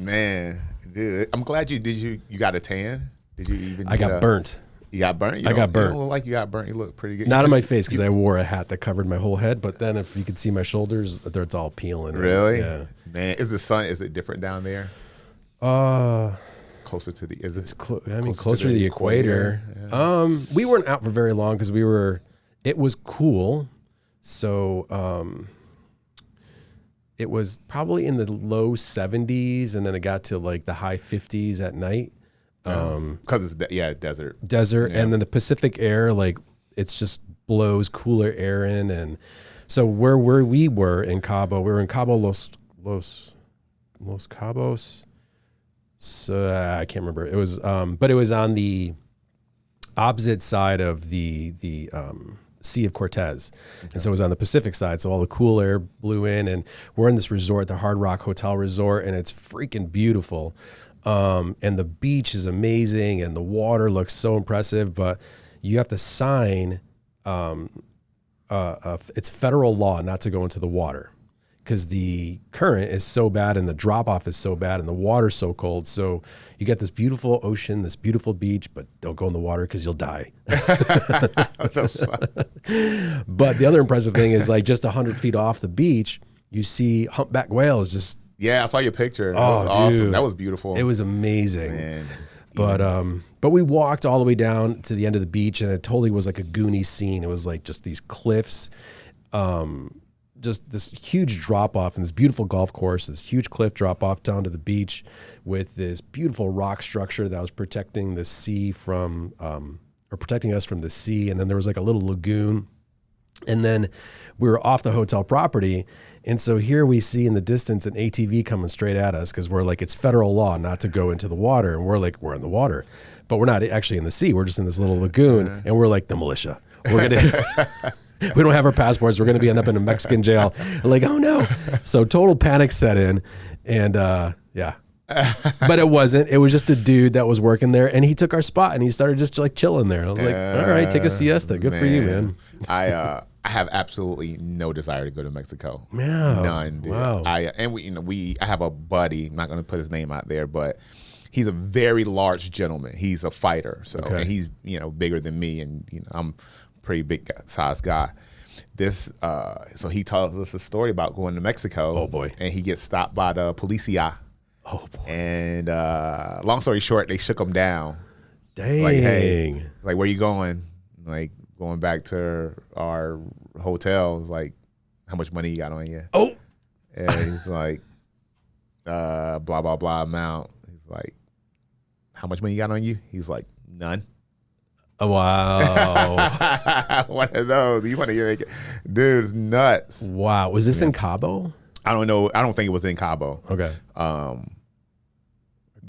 Man, dude, I'm glad you got a tan. Did you even? I got burnt. You got burnt? I got burnt. You don't look like you got burnt. You look pretty good. Not on my face because I wore a hat that covered my whole head. But then if you could see my shoulders, it's all peeling. Really? Yeah. Man, is it different down there? Closer to the closer to the equator. Yeah. We weren't out for very long because it was cool. So it was probably in the low 70s, and then it got to like the high 50s at night. Because it's desert, yeah. And then the Pacific air, like it's just blows cooler air in, and so where we were in Cabo, we were in Cabo Los Cabos. So I can't remember. It was, but it was on the opposite side of the Sea of Cortez, and so it was on the Pacific side. So all the cool air blew in, and we're in this resort, the Hard Rock Hotel Resort, and it's freaking beautiful. And the beach is amazing, and the water looks so impressive. But you have to sign. It's federal law not to go into the water because the current is so bad and the drop off is so bad and the water's so cold. So you get this beautiful ocean, this beautiful beach, but don't go in the water because you'll die. But the other impressive thing is like just 100 feet off the beach, you see humpback whales just. Yeah, I saw your picture. That was awesome. Dude, that was beautiful. It was amazing. Man. But we walked all the way down to the end of the beach, and it totally was like a Goonies scene. It was like just these cliffs, just this huge drop off, and this beautiful golf course, this huge cliff drop off down to the beach with this beautiful rock structure that was protecting the sea from, or protecting us from the sea. And then there was like a little lagoon. And then we were off the hotel property. And so here we see in the distance an ATV coming straight at us because we're like, it's federal law not to go into the water. And we're like, we're in the water, but we're not actually in the sea. We're just in this little lagoon. And we're like, the militia. We're going to, we don't have our passports. We're going to end up in a Mexican jail. We're like, oh no. So total panic set in. And yeah. But it wasn't. It was just a dude that was working there, and he took our spot, and he started just like chilling there. I was like, all right, take a siesta. Good for you, man. I have absolutely no desire to go to Mexico. Yeah. None, dude. Wow. I have a buddy, I'm not going to put his name out there, but he's a very large gentleman. He's a fighter. So and he's, bigger than me, and I'm a pretty big size guy. So he tells us a story about going to Mexico. Oh boy. And he gets stopped by the policia. Oh boy. And long story short, they shook him down. Dang. Like, hey, like, where you going? Like, going back to our hotel. It's like, how much money you got on you? Oh. And he's like, blah, blah, blah amount. He's like, how much money you got on you? He's like, none. Oh, wow. One of those. You want to hear it? Dude, it's nuts. Wow. Was this in Cabo? I don't know. I don't think it was in Cabo. Okay.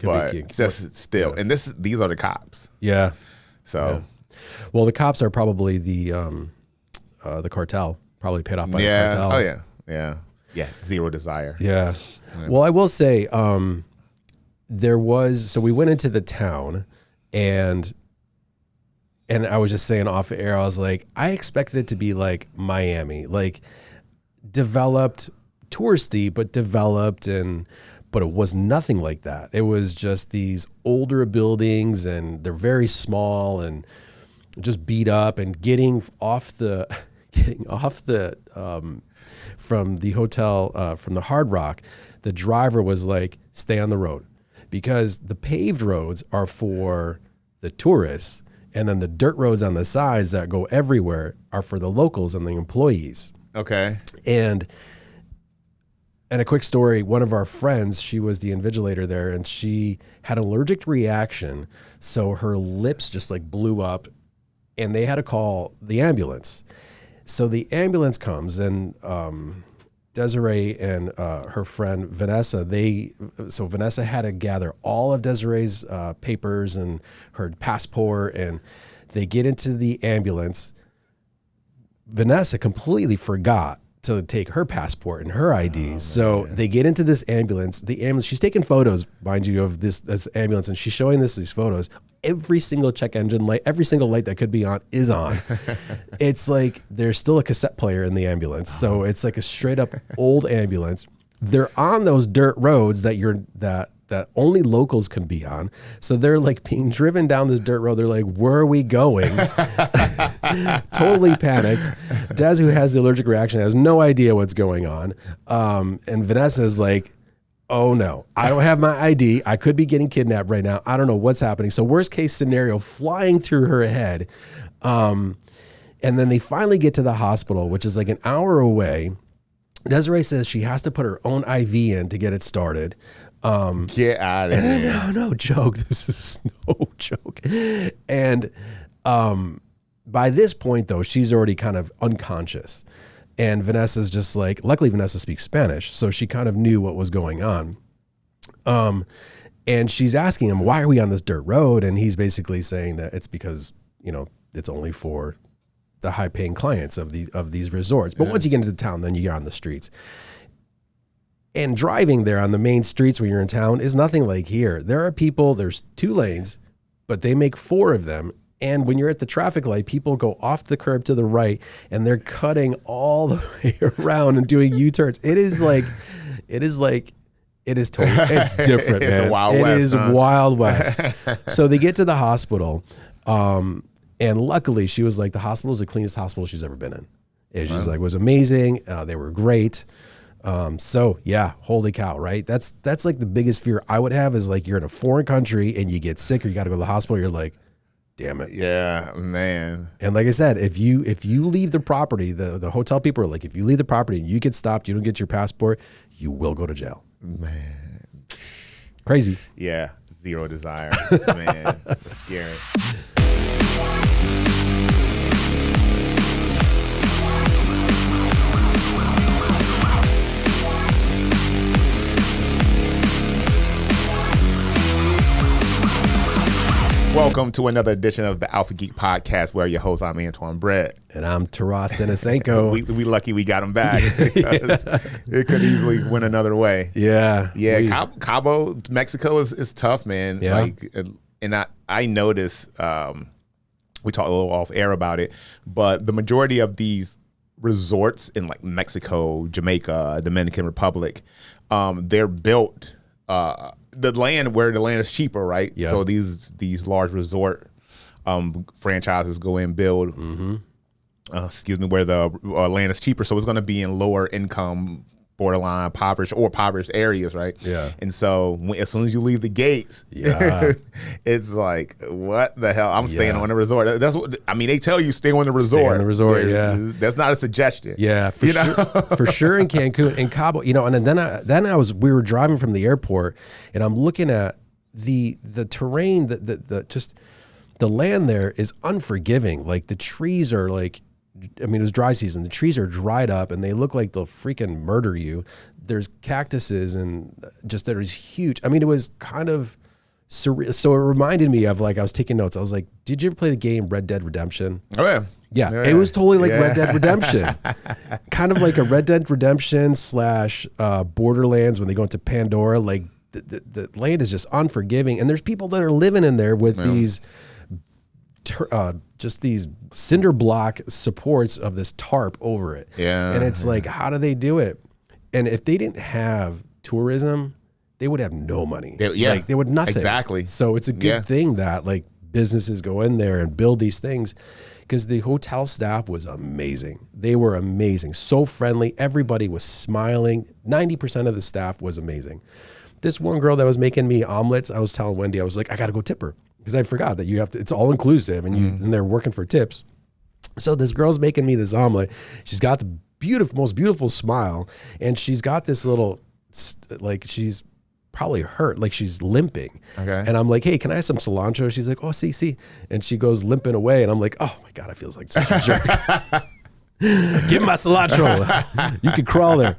But just still, and these are the cops. Yeah. So, well, the cops are probably the cartel, probably paid off by the cartel. Oh yeah. Zero desire. Yeah. Well, I will say, so we went into the town, and I was just saying off air, I was like, I expected it to be like Miami, like developed, touristy, but developed, but it was nothing like that. It was just these older buildings, and they're very small and just beat up, and getting off the from the hotel, from the Hard Rock, the driver was like, stay on the road, because the paved roads are for the tourists, and then the dirt roads on the sides that go everywhere are for the locals and the employees. Okay. And a quick story, one of our friends, she was the invigilator there, and she had an allergic reaction. So her lips just like blew up, and they had to call the ambulance. So the ambulance comes, and Desiree and her friend Vanessa, Vanessa had to gather all of Desiree's papers and her passport, and they get into the ambulance. Vanessa completely forgot to take her passport and her ID. So they get into this ambulance. The ambulance, she's taking photos, mind you, of this ambulance, and she's showing these photos. Every single check engine light, every single light that could be on is on. It's like there's still a cassette player in the ambulance. So it's like a straight up old ambulance. They're on those dirt roads that that only locals can be on. So they're like being driven down this dirt road. They're like, where are we going? Totally panicked. Des, who has the allergic reaction, has no idea what's going on. And Vanessa's like, oh no, I don't have my ID. I could be getting kidnapped right now. I don't know what's happening. So worst case scenario, flying through her head. And then they finally get to the hospital, which is like an hour away. Desiree says she has to put her own IV in to get it started. Get out of here. No joke. This is no joke. And by this point, though, she's already kind of unconscious. And Vanessa's just like, luckily Vanessa speaks Spanish, so she kind of knew what was going on. And she's asking him, why are we on this dirt road? And he's basically saying that it's because, it's only for the high-paying clients of these resorts. But once you get into town, then you're on the streets. And driving there on the main streets when you're in town is nothing like here. There are people, there's 2 lanes, but they make 4 of them. And when you're at the traffic light, people go off the curb to the right, and they're cutting all the way around and doing U-turns. It is totally, it's different, man. Wild West, is Wild West. So they get to the hospital, and luckily she was like, the hospital is the cleanest hospital she's ever been in. And she's like, it was amazing. They were great. So yeah, holy cow, right? That's like the biggest fear I would have is like, you're in a foreign country and you get sick or you got to go to the hospital. You're like, damn it. Yeah, man. And like I said, if you leave the property, the hotel people are like, if you leave the property and you get stopped, you don't get your passport, you will go to jail. Man. Crazy. Yeah. Zero desire. Man. That's scary. Welcome to another edition of the Alpha Geek Podcast. We're your host. I'm Antwain Brett. And I'm Taras Denisenko. we lucky we got him back because it could easily went another way. Yeah. Yeah. Cabo, Mexico is tough, man. Yeah. Like, and I noticed, we talked a little off air about it, but the majority of these resorts in like Mexico, Jamaica, Dominican Republic, they're built, the land where the land is cheaper, right? Yeah. So these large resort franchises go in, build, where the land is cheaper. So it's going to be in lower income, borderline impoverished areas, right? Yeah. And so as soon as you leave the gates, it's like, what the hell? I'm staying on the resort. That's what they tell you, stay on the resort. Stay on the resort. That's not a suggestion. Yeah, for sure. For sure in Cancun and Cabo, and then we were driving from the airport, and I'm looking at the terrain, the land there is unforgiving. Like the trees are like, it was dry season. The trees are dried up and they look like they'll freaking murder you. There's cactuses and just there's huge. It was kind of surreal. So it reminded me of like, I was taking notes. I was like, did you ever play the game Red Dead Redemption? Oh yeah. Yeah. It was totally like Red Dead Redemption. Kind of like a Red Dead Redemption / Borderlands when they go into Pandora. Like the land is just unforgiving. And there's people that are living in there with these just these cinder block supports of this tarp over it. Yeah. And it's like, how do they do it? And if they didn't have tourism, they would have no money. Like they would nothing. Exactly. So it's a good thing that like businesses go in there and build these things, because the hotel staff was amazing. They were amazing. So friendly. Everybody was smiling. 90% of the staff was amazing. This one girl that was making me omelets, I was telling Wendy, I was like, I got to go tip her. Because I forgot that you have to, it's all inclusive and and they're working for tips. So this girl's making me this omelet. She's got the most beautiful smile. And she's got this little, like she's probably hurt, like she's limping. Okay. And I'm like, hey, can I have some cilantro? She's like, oh, see. And she goes limping away. And I'm like, oh my God, I feel like such a jerk. Give me my cilantro. You could crawl there.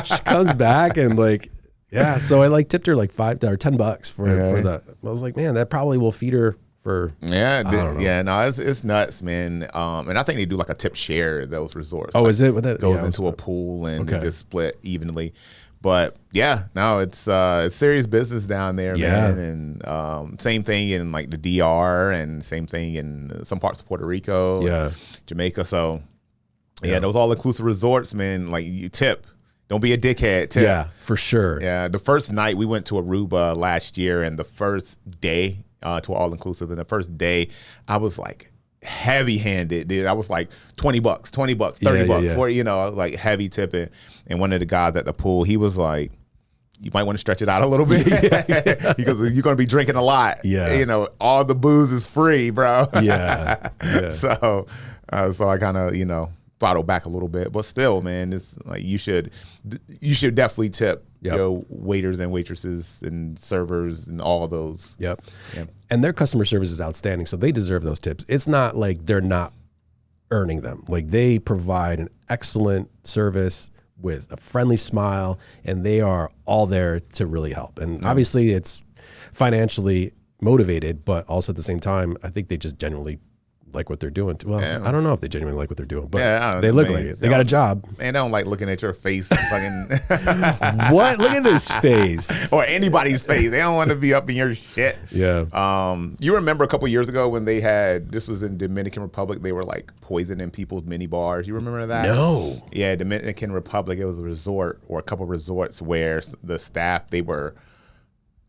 She comes back and like, yeah, so I like tipped her like $5 or $10 for that. I was like, man, that probably will feed her for. Yeah, it's nuts, man. And I think they do like a tip share at those resorts. Oh, like, is it? What that goes into a pool and just split evenly. But yeah, no, it's serious business down there, man. And same thing in like the DR, and same thing in some parts of Puerto Rico, Jamaica. So yeah, those all inclusive resorts, man. Like you tip. Don't be a dickhead, tip. Yeah, for sure. Yeah, the first night we went to Aruba last year, and the first day to all inclusive, and the first day I was like heavy-handed, dude. I was like $20, $30 bucks, 40, you know, like heavy tipping. And one of the guys at the pool, he was like, you might want to stretch it out a little bit because you're going to be drinking a lot. Yeah. You know, all the booze is free, bro. Yeah. So I kind of, you know, throttled back a little bit, but still, man, it's like you should definitely tip your waiters and waitresses and servers and all those. Yep. And their customer service is outstanding, so they deserve those tips. It's not like they're not earning them. Like, they provide an excellent service with a friendly smile, and they are all there to really help. And obviously it's financially motivated, but also at the same time, I think they just genuinely like what they're doing. Well, I don't know if they genuinely like what they're doing, but they look like it. They got a job. Man, they don't like looking at your face. Fucking what? Look at this face. Or anybody's face. They don't want to be up in your shit. Yeah. You remember a couple years ago when they had, this was in Dominican Republic, they were like poisoning people's mini bars. You remember that? No. Yeah, Dominican Republic, it was a resort or a couple resorts where the staff, a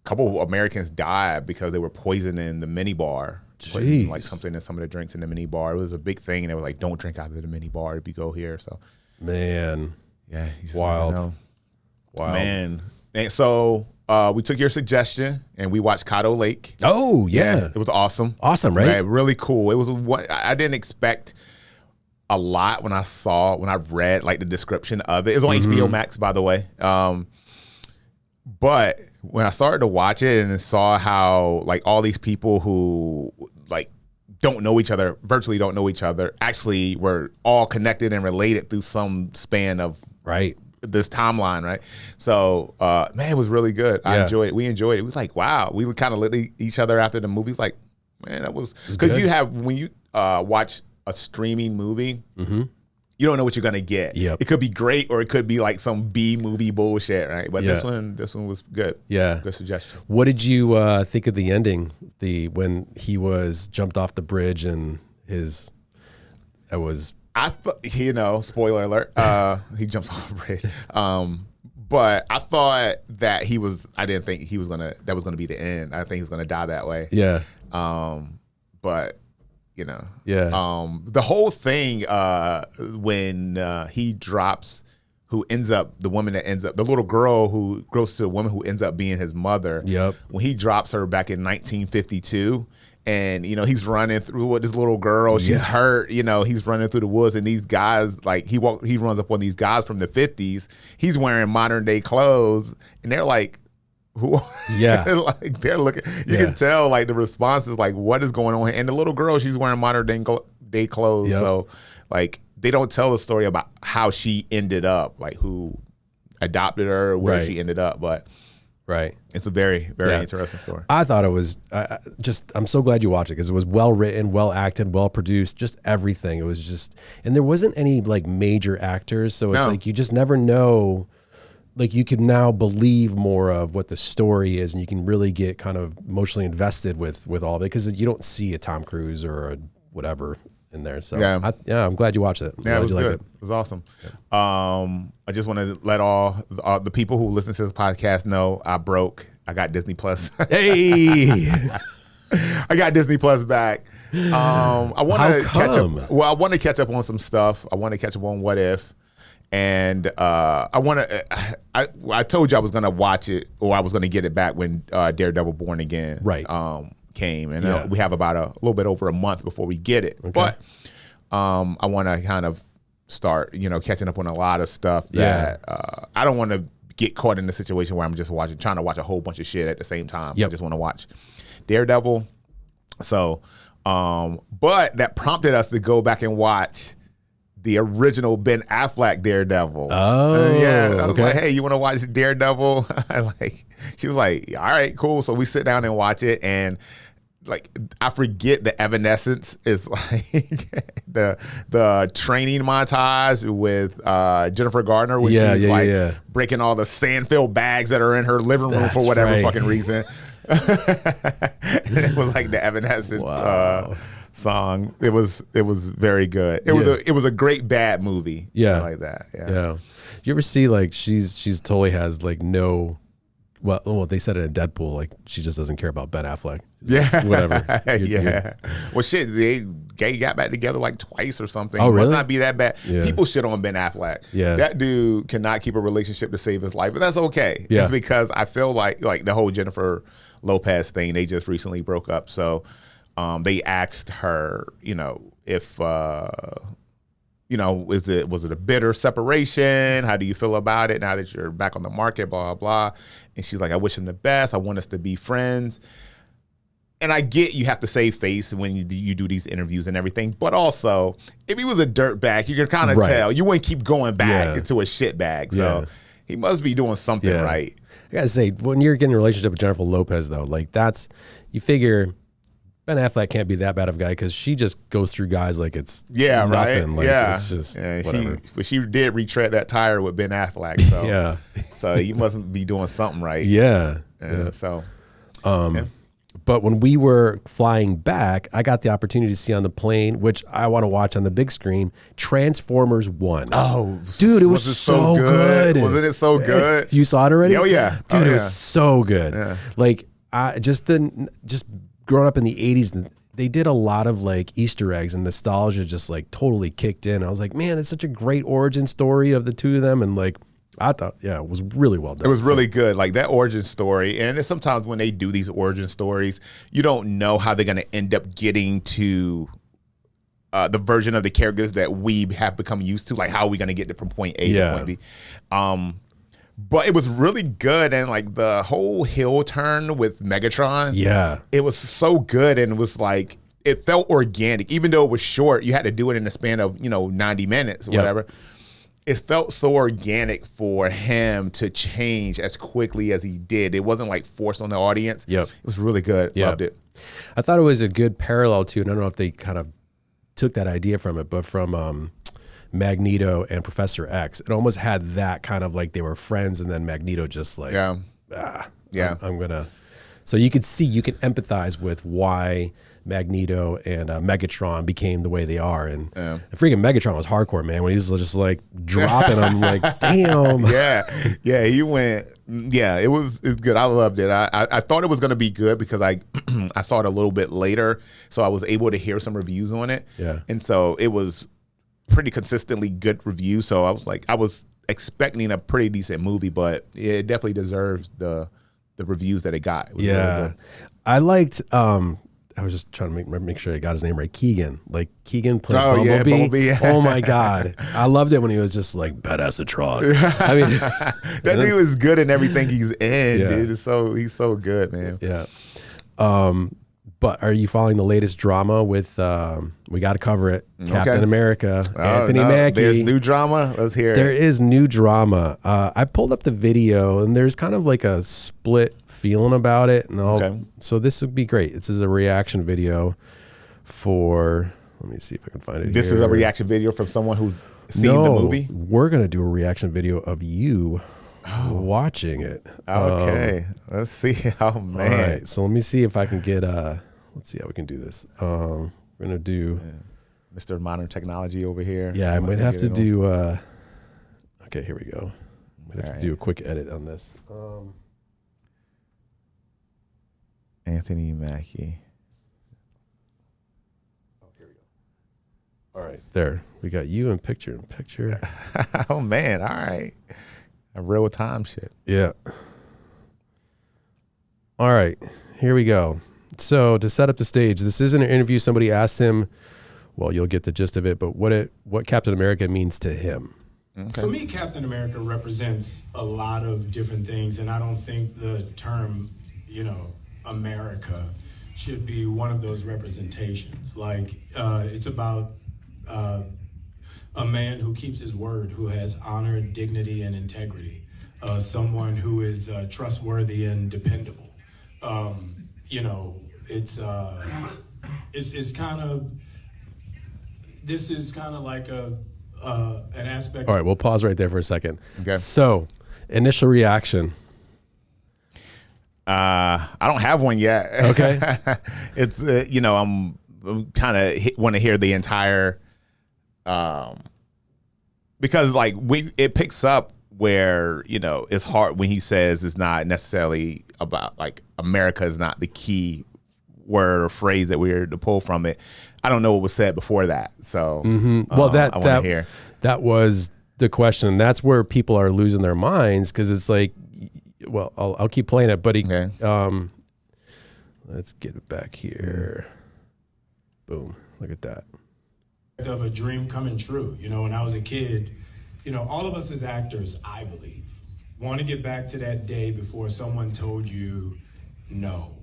couple of Americans died because they were poisoning the mini bar. Like something in some of the drinks in the mini bar. It was a big thing, and they were like, "Don't drink out of the mini bar if you go here." So, man, yeah, wild, man. And so we took your suggestion, and we watched Caddo Lake. Oh yeah, it was awesome, right? Really cool. It was what I didn't expect a lot when I read like the description of it. It was on HBO Max, by the way. But when I started to watch it and saw how like all these people who like don't know each other, virtually don't know each other, actually were all connected and related through some span of this timeline, right? So man, it was really good. I enjoyed it. We enjoyed it. It was like, wow. We kind of lit each other after the movie. It's like, man, that was because you have when you watch a streaming movie. You don't know what you're gonna get. It could be great or it could be like some B movie bullshit, right? But this one was good. Yeah, good suggestion. What did you think of the ending? When he was jumped off the bridge and spoiler alert. He jumps off the bridge. But I thought that I didn't think that was gonna be the end. I think he was gonna die that way. Yeah. But. You know, the whole thing when he drops, the little girl who grows to the woman who ends up being his mother. Yep. When he drops her back in 1952, and you know he's running through with this little girl, she's hurt. You know, he's running through the woods, and these guys like he runs up on these guys from the 50s. He's wearing modern day clothes, and they're like. Like they're looking. You can tell like the response is like, what is going on? And the little girl, she's wearing modern day clothes. So like they don't tell the story about how she ended up, like who adopted her, where she ended up. But it's a very, very interesting story. I thought it was I'm so glad you watched it because it was well written, well acted, well produced, just everything. It was just, and there wasn't any like major actors, so it's like you just never know. Like you can now believe more of what the story is, and you can really get kind of emotionally invested with all of it because you don't see a Tom Cruise or a whatever in there. So I'm glad you watched it. Yeah, it was good. It was awesome. I just want to let all the people who listen to this podcast know I got Disney Plus. Hey, I got Disney Plus back. I want to catch up. Well, I want to catch up on some stuff. I want to catch up on What If. And I told you I was gonna watch it, or I was gonna get it back when Daredevil Born Again came, and we have about a little bit over a month before we get it. Okay. But I want to kind of start, catching up on a lot of stuff that I don't want to get caught in the situation where I'm just trying to watch a whole bunch of shit at the same time. I just want to watch Daredevil. So, but that prompted us to go back and watch the original Ben Affleck Daredevil. Oh, yeah. I was like, hey, you want to watch Daredevil? She was like, all right, cool. So we sit down and watch it, and like I forget the Evanescence is like the training montage with Jennifer Garner, where she's breaking all the sand-filled bags that are in her living room for whatever fucking reason. And it was like the Evanescence. Song. It was very good. It was a great bad movie. Yeah, like that. Yeah. You ever see like she's totally has like no. Well, they said it in Deadpool, like she just doesn't care about Ben Affleck. Yeah, like, whatever. Yeah. Well, shit, they got back together like twice or something. Oh, really? Must not be that bad. Yeah. People shit on Ben Affleck. Yeah, that dude cannot keep a relationship to save his life, but that's okay. Yeah, because I feel like the whole Jennifer Lopez thing. They just recently broke up, so they asked her, if. Was it a bitter separation? How do you feel about it now that you're back on the market, blah, blah, blah. And she's like, I wish him the best. I want us to be friends. And I get you have to save face when you do these interviews and everything. But also, if he was a dirtbag, you can kind of tell. You wouldn't keep going back into a shit bag. So he must be doing something right. I got to say, when you're getting a relationship with Jennifer Lopez, though, like you figure Ben Affleck can't be that bad of a guy because she just goes through guys like it's nothing. Right. Like, it's just whatever. She did retread that tire with Ben Affleck. So, so you must be doing something right. Yeah. So, but when we were flying back, I got the opportunity to see on the plane, which I want to watch on the big screen, Transformers 1. Oh, dude, it was so good. Wasn't it so good? You saw it already? Oh yeah, dude, it was so good. Yeah. Like I just growing up in the 80s, they did a lot of like Easter eggs and nostalgia just like totally kicked in. I was like, man, it's such a great origin story of the two of them. And like, I thought, it was really well done. It was really good. Like that origin story. And it's sometimes when they do these origin stories, you don't know how they're going to end up getting to the version of the characters that we have become used to. Like how are we going to get from point A to point B? But it was really good, and like the whole heel turn with Megatron, it was so good, and it was like it felt organic, even though it was short. You had to do it in the span of 90 minutes or whatever. It felt so organic for him to change as quickly as he did. It wasn't like forced on the audience. It was really good. Loved it. I thought it was a good parallel to, and I don't know if they kind of took that idea from it, but from Magneto and Professor X. It almost had that kind of like they were friends, and then Magneto just like, I'm gonna. So you can empathize with why Magneto and Megatron became the way they are, and freaking Megatron was hardcore, man. When he was just like dropping them, like damn. He went. It's good. I loved it. I thought it was gonna be good because I saw it a little bit later, so I was able to hear some reviews on it. And so it was pretty consistently good review. So I was expecting a pretty decent movie, but it definitely deserves the reviews that it got. It was really good. I liked I was just trying to make sure I got his name right. Keegan played Bumblebee. Bumblebee. Oh my God. I loved it when he was just like Badassatron. I mean, that dude was good in everything he's in, dude. He's so good, man. But are you following the latest drama with, we got to cover it, Captain America, Anthony Mackie. There's new drama? Let's hear it. There is new drama. I pulled up the video, and there's kind of like a split feeling about it. So this would be great. This is a reaction video for, let me see if I can find it This is a reaction video from someone who's seen the movie? We're going to do a reaction video of you watching it. Okay. Let's see. Oh, man. All right. So let me see if I can get, let's see how we can do this. We're going to do. Mr. Modern Technology over here. Yeah, I might have to do, okay, here we go. I might have to do a quick edit on this. Anthony Mackie. Oh, here we go. All right, there. We got you in picture. Oh, man. All right. A real time shit. Yeah. All right, here we go. So to set up the stage, this isn't an interview. Somebody asked him, well, you'll get the gist of it, but what Captain America means to him. Okay. For me, Captain America represents a lot of different things, and I don't think the term, America should be one of those representations. Like, it's about a man who keeps his word, who has honor, dignity, and integrity. Someone who is trustworthy and dependable. It's kind of, this is kind of like an aspect. All right, we'll pause right there for a second. Okay. So, initial reaction. I don't have one yet. Okay. It's I'm kind of want to hear the entire because like it picks up where, you know, it's hard when he says it's not necessarily about like America is not the key word or phrase that we're to pull from it. I don't know what was said before that. So well, that was the question. And that's where people are losing their minds, because it's like, well, I'll keep playing it, but let's get it back here. Boom. Look at that. Of a dream coming true. You know, when I was a kid, you know, all of us as actors, I believe, want to get back to that day before someone told you no.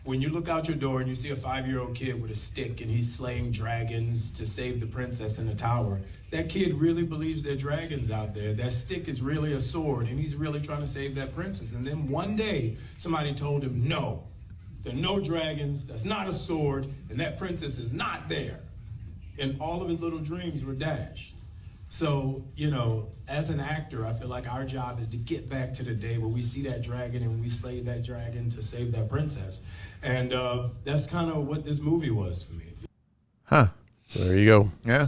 When you look out your door and you see a 5-year-old kid with a stick and he's slaying dragons to save the princess in the tower, that kid really believes there are dragons out there. That stick is really a sword and he's really trying to save that princess. And then one day somebody told him, no, there are no dragons, that's not a sword, and that princess is not there. And all of his little dreams were dashed. So, you know, as an actor, I feel like our job is to get back to the day where we see that dragon and we slay that dragon to save that princess. And that's kind of what this movie was for me. Huh. There you go. Yeah.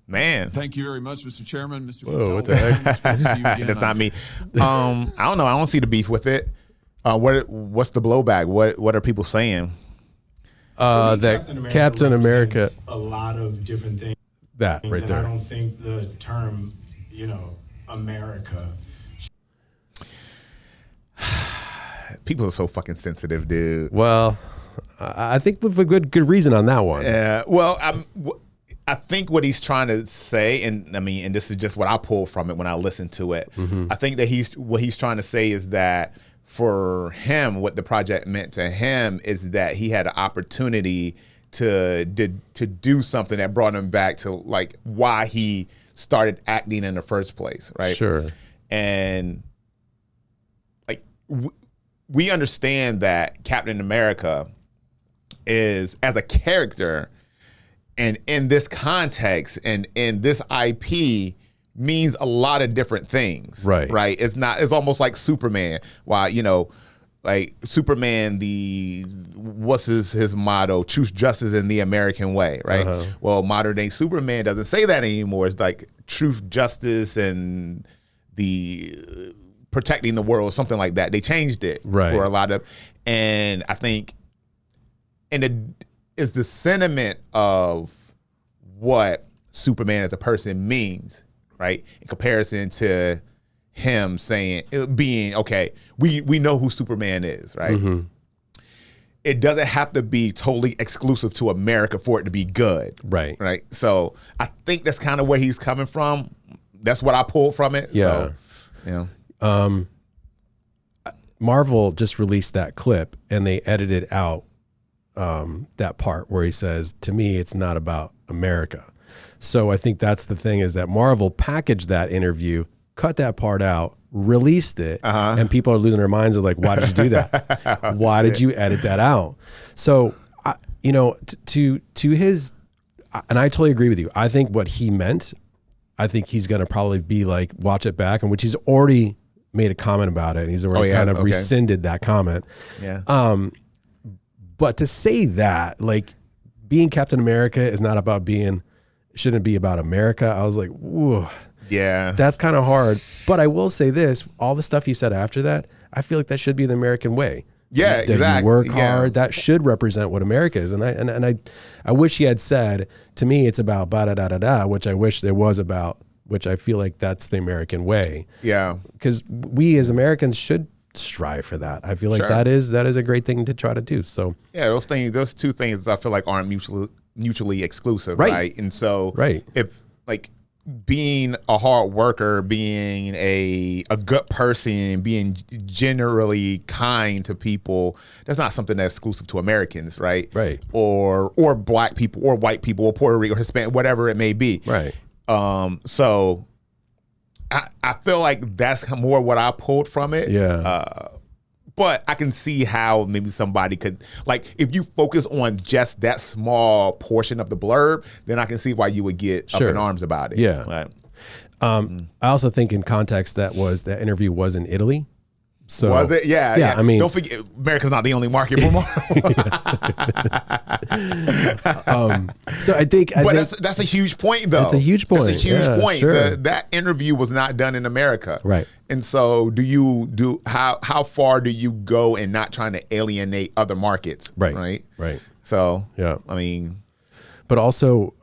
Man. Thank you very much, Mr. Chairman. Mr. Whoa, what the heck? That's not me. I don't know. I don't see the beef with it. What's the blowback? What are people saying? That Captain America. A lot of different things. That right there. I don't think the term, you know, America. People are so fucking sensitive, dude. Well, I think with a good reason on that one. Well, I think what he's trying to say, and I mean, and this is just what I pulled from it when I listened to it. I think that what he's trying to say is that for him, what the project meant to him is that he had an opportunity to do something that brought him back to like why he started acting in the first place, right? Sure. And like we understand that Captain America is, as a character, and in this context and in this IP, means a lot of different things. Right. It's almost like Superman. Why, you know, like Superman, what's his motto? Truth, justice, and the American way, right? Well, modern day Superman doesn't say that anymore. It's like truth, justice, and the protecting the world, something like that. They changed it for a lot of, and I think, and it's the sentiment of what Superman as a person means, right? In comparison to him being, okay, we know who Superman is, right? It doesn't have to be totally exclusive to America for it to be good. Right. So I think that's kind of where he's coming from. That's what I pulled from it. Yeah. So, yeah. Marvel just released that clip and they edited out that part where he says, to me, it's not about America. So I think that's the thing, is that Marvel packaged that interview, cut that part out, released it, and people are losing their minds. They're like, why did you do that? Why did you edit that out? So, you know, to his, and I totally agree with you. I think what he meant, I think he's going to probably be like, watch it back, and which he's already made a comment about it. And he's already kind of rescinded that comment. Yeah. But to say that, like, being Captain America is not about shouldn't be about America. I was like, whoa. Yeah. That's kind of hard. But I will say this, all the stuff you said after that, I feel like that should be the American way. Yeah, that exactly. You work hard. That should represent what America is. And I wish he had said, to me, it's about ba-da-da-da-da, which I wish there was about, which I feel like that's the American way. Yeah. Because we as Americans should strive for that. I feel like that is a great thing to try to do. So yeah, those two things I feel like aren't mutually exclusive, right? And so if like being a hard worker, being a good person, being generally kind to people, that's not something that's exclusive to Americans, right? Right. Or black people or white people or Puerto Rico, Hispanic, whatever it may be. Right. So I feel like that's more what I pulled from it. Yeah. But I can see how maybe somebody could, like, if you focus on just that small portion of the blurb, then I can see why you would get up in arms about it. Yeah. But, I also think in context that interview was in Italy, So was it? Yeah. I mean, don't forget, America's not the only market for Marvel. So I think that's a huge point, though. That's a huge point. That's a huge point. Sure. That interview was not done in America, right? And so, how far do you go in not trying to alienate other markets, right? So, yeah, I mean, but also.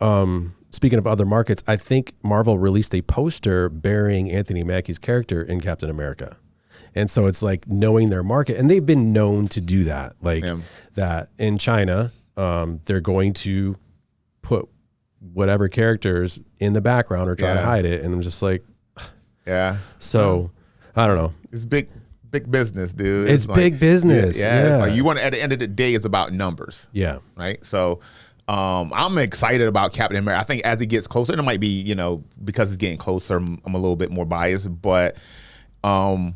Speaking of other markets, I think Marvel released a poster bearing Anthony Mackie's character in Captain America. And so it's like knowing their market. And they've been known to do that. Like that in China, they're going to put whatever characters in the background or try to hide it. And I'm just like, yeah. So I don't know. It's big business, dude. It's like, big business. Yeah. It's like you want to, at the end of the day, it's about numbers. Yeah. Right. So, I'm excited about Captain America. I think as it gets closer, and it might be, because it's getting closer, I'm a little bit more biased, but I'm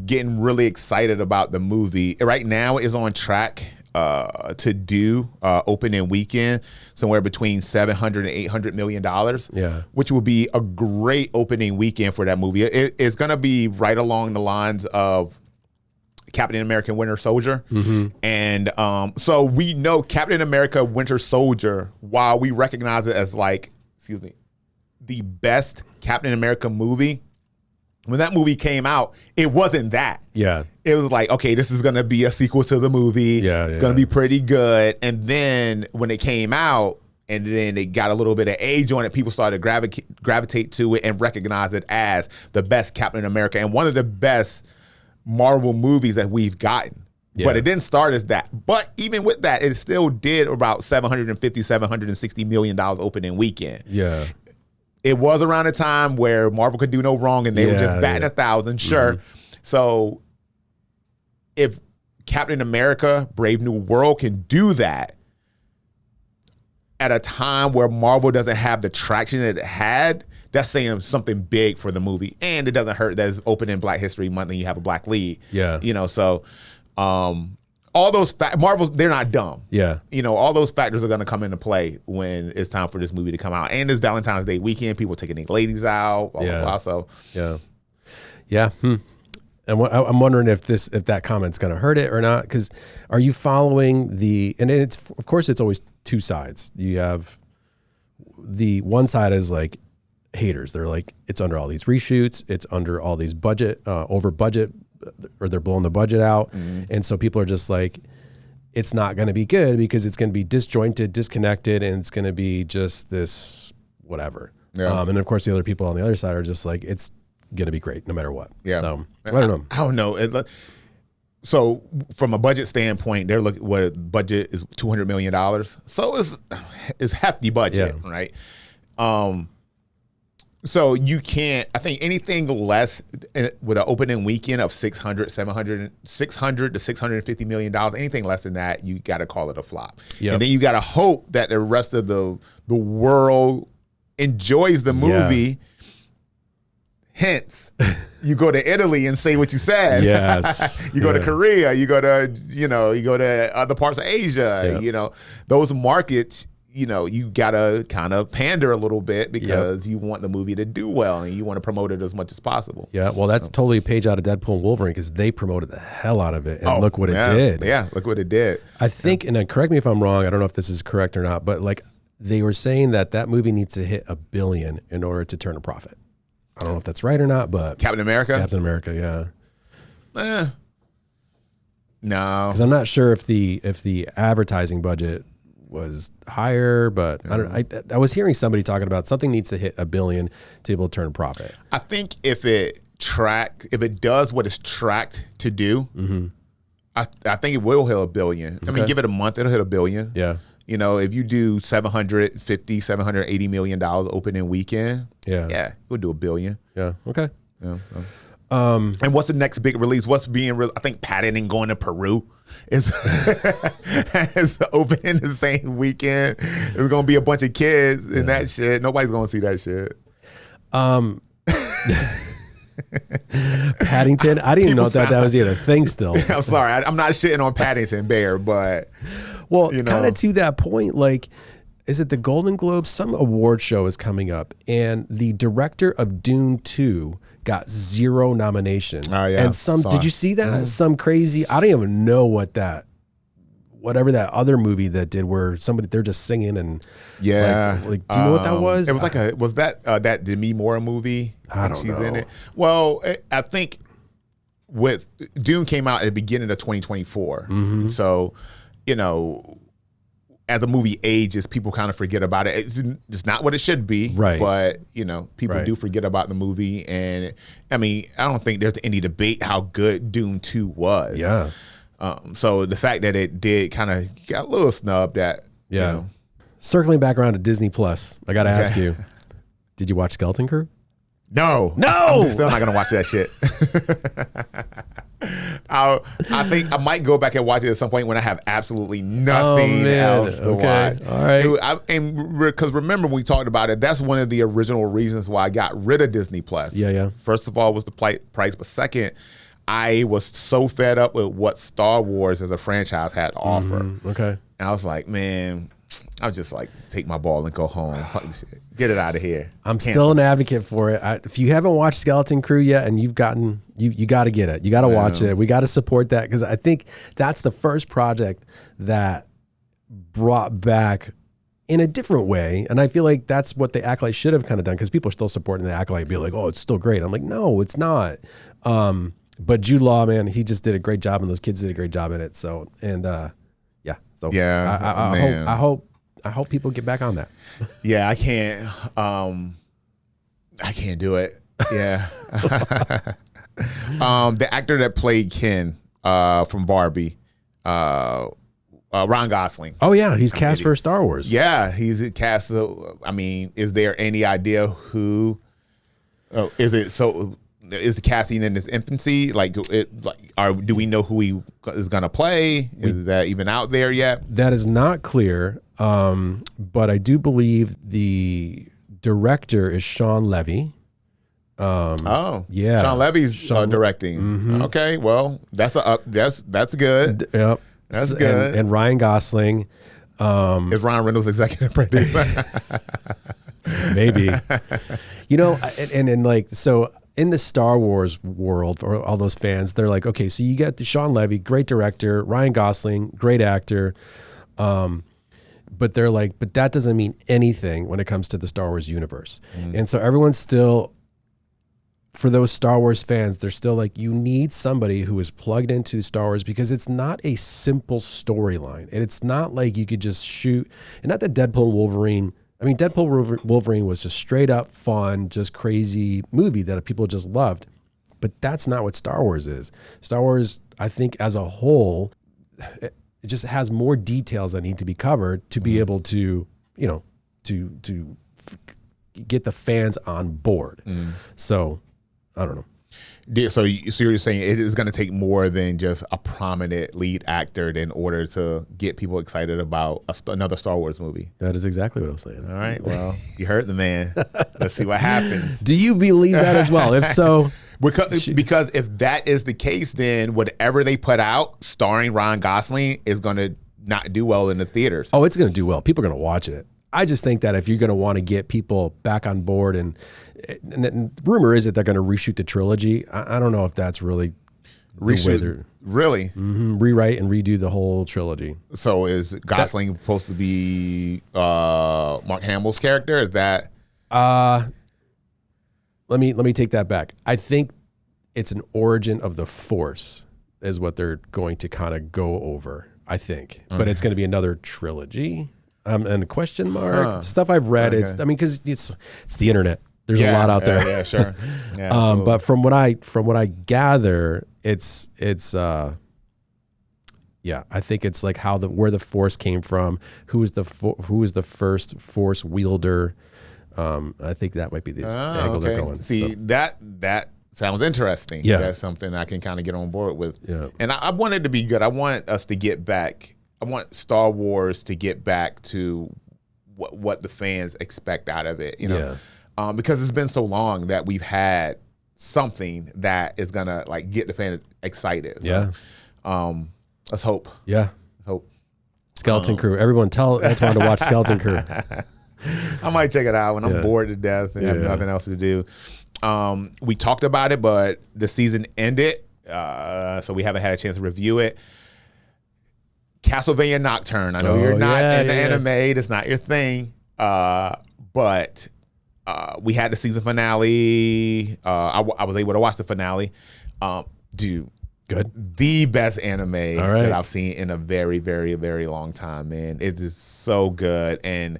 getting really excited about the movie. Right now it's on track to do opening weekend somewhere between $700 and $800 million. Yeah. Which would be a great opening weekend for that movie. It's going to be right along the lines of Captain America Winter Soldier. And so we know Captain America Winter Soldier, while we recognize it as the best Captain America movie, when that movie came out, it wasn't that. Yeah. It was like, okay, this is going to be a sequel to the movie. Yeah, it's going to be pretty good. And then when it came out, and then it got a little bit of age on it, people started to gravitate to it and recognize it as the best Captain America and one of the best Marvel movies that we've gotten. But it didn't start as that. But even with that, it still did about $760 million opening weekend. Yeah. It was around a time where Marvel could do no wrong and they were just batting 1,000. Sure. So if Captain America Brave New World can do that at a time where Marvel doesn't have the traction that it had, that's saying something big for the movie. And it doesn't hurt that it's opening Black History Month and you have a black lead. Yeah. So all those Marvel's, they're not dumb. Yeah. All those factors are going to come into play when it's time for this movie to come out. And it's Valentine's Day weekend. People taking their ladies out. Blah, blah, blah. So yeah. And I'm wondering if that comment's going to hurt it or not. Because are you following and it's, of course, it's always two sides. You have the one side is like haters. They're like, it's under all these reshoots. It's under all these over budget, or they're blowing the budget out. And so people are just like, it's not going to be good because it's going to be disjointed, disconnected, and it's going to be just this whatever. Yeah. And of course, the other people on the other side are just like, it's going to be great no matter what. Yeah. So, I don't know. I don't know. So from a budget standpoint, they're looking, what budget is $200 million. So it's hefty budget, right? So you can't, I think anything less with an opening weekend of $600 to $650 million, anything less than that, you got to call it a flop. Yep. And then you got to hope that the rest of the world enjoys the movie. Yeah. Hence, you go to Italy and say what you said. Yes. You go to Korea, you go to other parts of Asia, those markets, you gotta kind of pander a little bit because you want the movie to do well and you want to promote it as much as possible. Yeah, well, that's totally a page out of Deadpool and Wolverine because they promoted the hell out of it, and look what it did. Yeah, look what it did. I think, and then correct me if I'm wrong, I don't know if this is correct or not, but like they were saying that movie needs to hit $1 billion in order to turn a profit. I don't know if that's right or not, but Captain America, yeah. No, because I'm not sure if the advertising budget was higher, but I was hearing somebody talking about something needs to hit $1 billion to be able to turn a profit. I think if it does what it's tracked to do, I think it will hit $1 billion. Okay. I mean, give it a month, it'll hit $1 billion. Yeah. If you do $780 million opening weekend, we'll do $1 billion. Yeah. Okay. Yeah. And what's the next big release? What's being I think Paddington going to Peru is opening the same weekend. There's gonna be a bunch of kids in that shit. Nobody's gonna see that shit. Paddington. I didn't even know that was even a thing still. I'm sorry. I'm not shitting on Paddington Bear, but kind of to that point, like, is it the Golden Globes? Some award show is coming up, and the director of Dune 2 got 0 nominations. Oh, yeah. And did you see that? Mm-hmm. Some crazy, I don't even know whatever that other movie that did where they're just singing and like do you know what that was? It was that Demi Moore movie? I don't know. She's in it. Well, I think with Dune came out at the beginning of 2024. Mm-hmm. So, as a movie ages, people kind of forget about it. It's not what it should be, right? But people do forget about the movie, and I don't think there's any debate how good Dune 2 was. Yeah. So the fact that it did kind of got a little snubbed at, Circling back around to Disney Plus, I got to ask you, did you watch Skeleton Crew? No. I'm still not going to watch that shit. I think I might go back and watch it at some point when I have absolutely nothing else to watch. All right. Because remember we talked about it, that's one of the original reasons why I got rid of Disney Plus. Yeah. First of all was the price, but second, I was so fed up with what Star Wars as a franchise had to offer. Okay. And I was like, man, I'll just take my ball and go home. Get it out of here. I'm still an advocate for it. If you haven't watched Skeleton Crew yet and you've gotten, you got to get it. You got to watch it. We got to support that because I think that's the first project that brought back in a different way. And I feel like that's what the Acolyte should have kind of done because people are still supporting the Acolyte and be like, oh, it's still great. I'm like, no, it's not. But Jude Law, man, he just did a great job and those kids did a great job in it. So, and I hope people get back on that. Yeah, I can't do it. Yeah. The actor that played Ken from Barbie, Ryan Gosling. Oh yeah, he's cast for Star Wars. Yeah, he's cast. Is there any idea who? Is it so? Is the casting in its infancy? Do we know who he is going to play? Is that even out there yet? That is not clear. But I do believe the director is Sean Levy. Yeah, Sean Levy's directing. Mm-hmm. Okay, well, that's good. Yep, that's good. And Ryan Gosling. Is Ryan Reynolds executive producer? Maybe. So in the Star Wars world, for all those fans, they're like, okay, so you got the Sean Levy, great director, Ryan Gosling, great actor. But they're like, but that doesn't mean anything when it comes to the Star Wars universe. And so everyone's still, for those Star Wars fans, they're still like, you need somebody who is plugged into Star Wars because it's not a simple storyline. And it's not like you could just shoot, and not that Deadpool and Wolverine, Deadpool Wolverine was just straight up fun, just crazy movie that people just loved. But that's not what Star Wars is. Star Wars, I think as a whole, it just has more details that need to be covered to be able to, to get the fans on board. So I don't know. So you're saying it is going to take more than just a prominent lead actor in order to get people excited about another Star Wars movie? That is exactly what I was saying. All right. Well, you heard the man. Let's see what happens. Do you believe that as well? If so... Because if that is the case, then whatever they put out starring Ryan Gosling is going to not do well in the theaters. Oh, it's going to do well. People are going to watch it. I just think that if you're going to want to get people back on board, and the rumor is that they're going to reshoot the trilogy. I don't know if that's really reshoot. Really? Mm-hmm, rewrite and redo the whole trilogy. So is Gosling supposed to be Mark Hamill's character? Is that? Let me take that back. I think it's an origin of the Force is what they're going to kind of go over, I think. But it's going to be another trilogy. And a question mark. Stuff I've read, because it's the internet. There's a lot out there. Yeah, sure. Yeah, but from what I gather, it's I think it's like where the Force came from, who was the first Force wielder. I think that might be the angle they're going. See, that sounds interesting. Yeah. That's something I can kind of get on board with. Yeah. And I want it to be good. I want us to get back. I want Star Wars to get back to what the fans expect out of it. Because it's been so long that we've had something that is gonna get the fans excited. So, let's hope. Yeah. Let's hope. Skeleton Crew. Everyone tell Antwain to watch Skeleton Crew. I might check it out when I'm bored to death and have nothing else to do. We talked about it, but the season ended, so we haven't had a chance to review it. Castlevania Nocturne. I know you're not in the anime. It's not your thing. But we had the season finale. I was able to watch the finale. Dude, good. The best anime that I've seen in a very, very, very long time, man. It is so good. And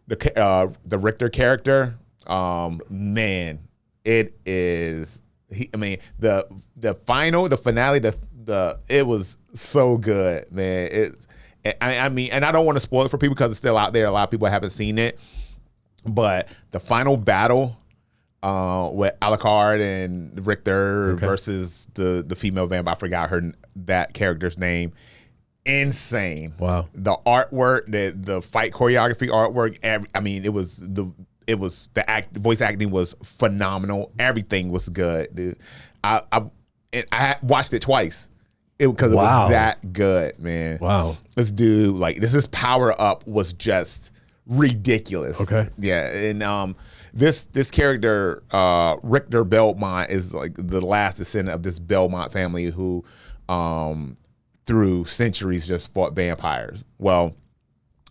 the Richter character, man, it is. The finale, it was so good, man. And I don't want to spoil it for people because it's still out there. A lot of people haven't seen it, but the final battle with Alucard and Richter versus the female vampire, I forgot that character's name. Insane. Wow. The artwork, the fight choreography artwork. Voice acting was phenomenal. Everything was good, dude. I watched it twice because it was that good, man. Wow. This dude, this power up was just ridiculous. Okay. Yeah, and this character, Richter Belmont, is like the last descendant of this Belmont family who, through centuries, just fought vampires. Well,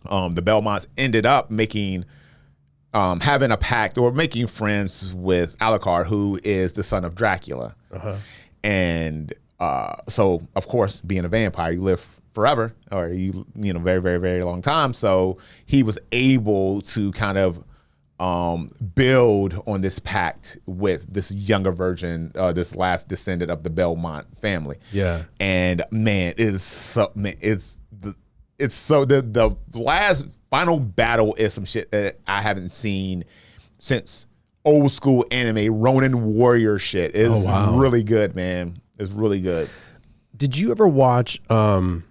the Belmonts ended up having a pact or making friends with Alucard, who is the son of Dracula. And so, of course, being a vampire, you live forever, or very, very, very long time. So he was able to kind of build on this pact with this younger version, this last descendant of the Belmont family. Yeah. And man, the last final battle is some shit that I haven't seen since old school anime Ronin Warrior shit. It's really good, man. It's really good. Did you ever watch what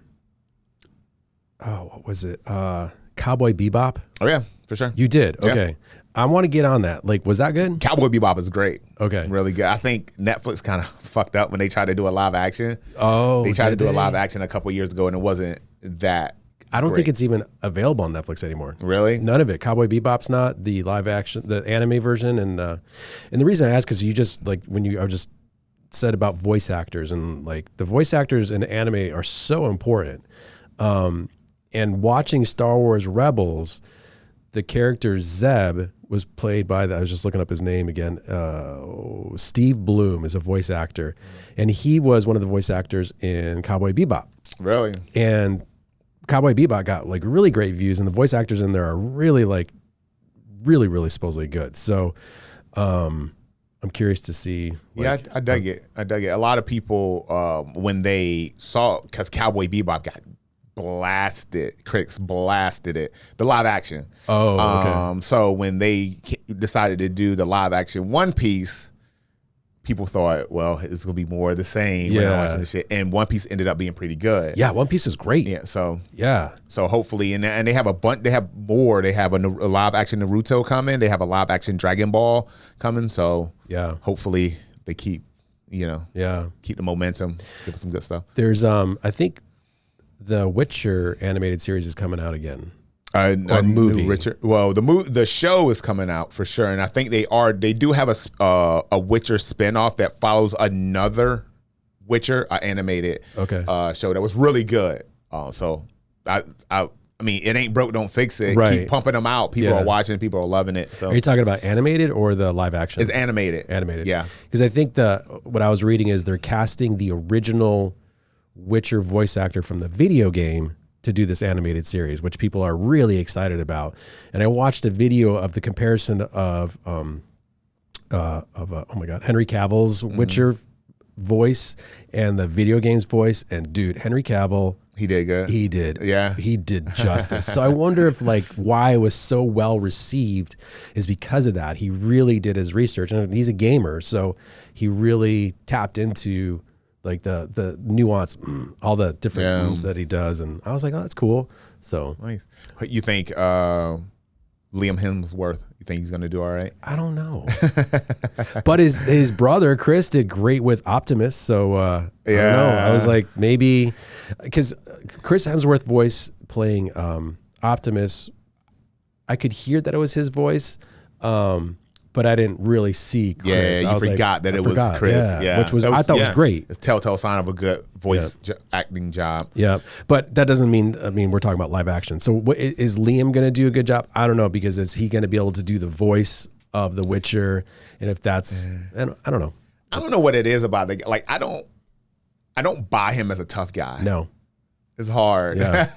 was it? Cowboy BeBop? Oh yeah, for sure. You did? Okay. Yeah. I want to get on that. Was that good? Cowboy BeBop is great. Okay. Really good. I think Netflix kind of fucked up when they tried to do a live action. Oh, they tried to do a live action a couple years ago and it wasn't that I don't great. think it's even available on Netflix anymore. Really? None of it. Cowboy Bebop's not the live action, the anime version, and the reason I ask because you just I just said about voice actors and the voice actors in anime are so important. And watching Star Wars Rebels, the character Zeb was played by I was just looking up his name again. Steve Bloom is a voice actor, and he was one of the voice actors in Cowboy Bebop. Really? And Cowboy Bebop got really great views, and the voice actors in there are really really supposedly good. So I'm curious to see. I dug it. A lot of people when they saw, because Cowboy Bebop got blasted, critics blasted it, the live action. Oh, okay. So when they decided to do the live action One Piece, people thought, well, it's gonna be more of the same. Yeah. Shit. And One Piece ended up being pretty good. Yeah, One Piece is great. Yeah. So hopefully, and they have a bunch. They have more. They have a live action Naruto coming. They have a live action Dragon Ball coming. So hopefully they keep keep the momentum. Give us some good stuff. There's I think the Witcher animated series is coming out again. A movie. The show is coming out for sure, and I think they do have a Witcher spinoff that follows another Witcher animated show that was really good. So I mean, it ain't broke, don't fix it. Right. Keep pumping them out. People are watching. People are loving it. So are you talking about animated or the live action? It's animated. Animated. Yeah. Because I think what I was reading is they're casting the original Witcher voice actor from the video game to do this animated series, which people are really excited about. And I watched a video of the comparison of Henry Cavill's Witcher voice and the video game's voice. And dude, Henry Cavill, he did good. He did. Yeah. He did justice. So I wonder if why it was so well received is because of that. He really did his research, and he's a gamer, so he really tapped into the nuance, all the different that he does, and I was like, oh, that's cool. So nice. You think Liam Hemsworth? You think he's gonna do all right? I don't know, but his brother Chris did great with Optimus. So I don't know. I was like, maybe because Chris Hemsworth voice playing Optimus, I could hear that it was his voice. but I didn't really see Chris. Yeah, you forgot that it was Chris. Yeah, which I thought was great. It's a telltale sign of a good voice acting job. Yeah, but that doesn't mean. I mean, we're talking about live action. So, is Liam going to do a good job? I don't know, because is he going to be able to do the voice of The Witcher? And if that's, I don't know. I don't know what it is about the like. I don't buy him as a tough guy. No, it's hard. Yeah.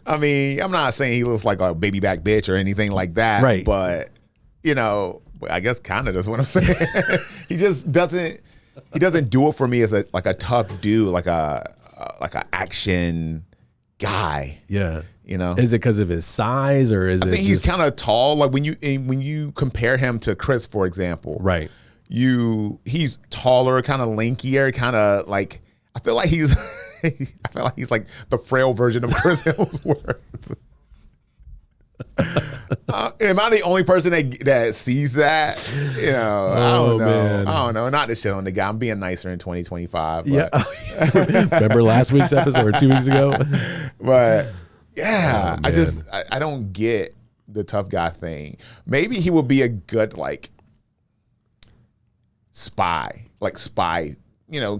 I mean, I'm not saying he looks like a baby back bitch or anything like that. Right. But, I guess kind of that's what I'm saying. He just doesn't do it for me as a tough dude, like a action guy. Yeah. Is it because of his size, or is it? I think he's kind of tall. Like when you compare him to Chris, for example. Right. He's taller, kind of lankier, kind of like, I feel like he's like the frail version of Chris Hemsworth. Am I the only person that sees that? I don't know. Man. I don't know. Not to shit on the guy. I'm being nicer in 2025. But. Yeah. Remember last week's episode or 2 weeks ago? But yeah, I don't get the tough guy thing. Maybe he would be a good spy,